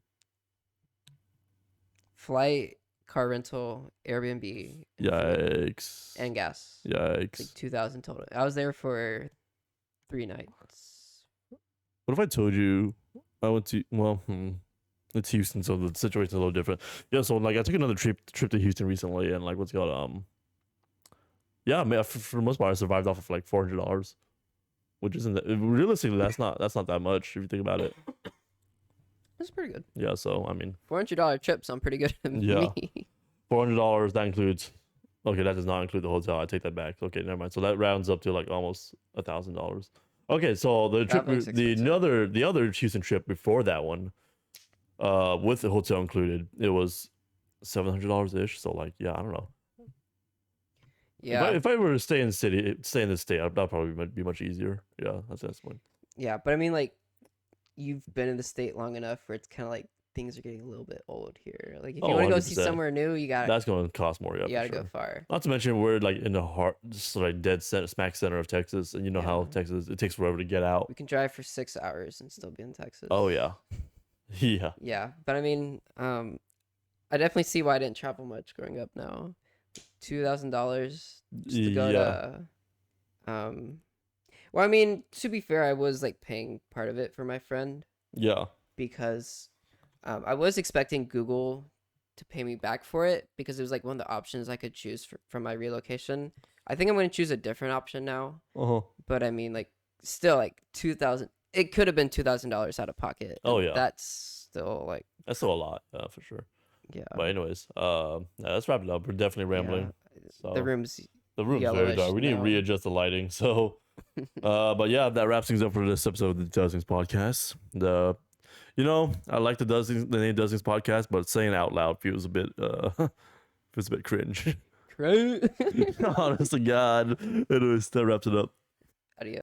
Flight, car rental, Airbnb. Yikes. And gas. Yikes. Like 2,000 total. I was there for 3 nights. What if I told you I went to it's Houston, so the situation's a little different. Yeah, so like I took another trip to Houston recently, and like what's it called yeah, I mean, for the most part I survived off of like $400, which isn't realistically that's not that much if you think about it. That's pretty good. Yeah, so I mean, $400 trip sound pretty good to me. $400 that includes. Okay, that does not include the hotel. I take that back. Okay, never mind. So that rounds up to like almost $1,000. Okay, so the trip, the other Houston trip before that one, with the hotel included, it was $700 ish. So like, yeah, I don't know. Yeah. If I were to stay in the state, that'd probably be much easier. Yeah, that's the point. Yeah, but I mean, like, you've been in the state long enough where it's kind of like things are getting a little bit old here. Like, if you want to go see somewhere new, that's going to cost more. Yeah, you gotta go far. Not to mention we're like in the heart, just like dead center, smack center of Texas, and you know how Texas it takes forever to get out. We can drive for 6 hours and still be in Texas. Oh yeah, yeah. Yeah, but I mean, I definitely see why I didn't travel much growing up. Now, $2,000 just to go to. Well, I mean, to be fair, I was like paying part of it for my friend. Yeah. Because I was expecting Google to pay me back for it because it was like one of the options I could choose from my relocation. I think I'm going to choose a different option now. But I mean, like, still like $2,000. It could have been $2,000 out of pocket. Oh yeah. That's still like. That's still a lot, for sure. Yeah. But anyways, let's wrap it up. We're definitely rambling. Yeah. So the room's very dark. We need to readjust the lighting. So, but yeah, that wraps things up for this episode of the Does Things podcast. I like the name Does Things podcast, but saying it out loud feels a bit cringe. Cringe. Honest to God. Anyways, that wraps it up. Adios.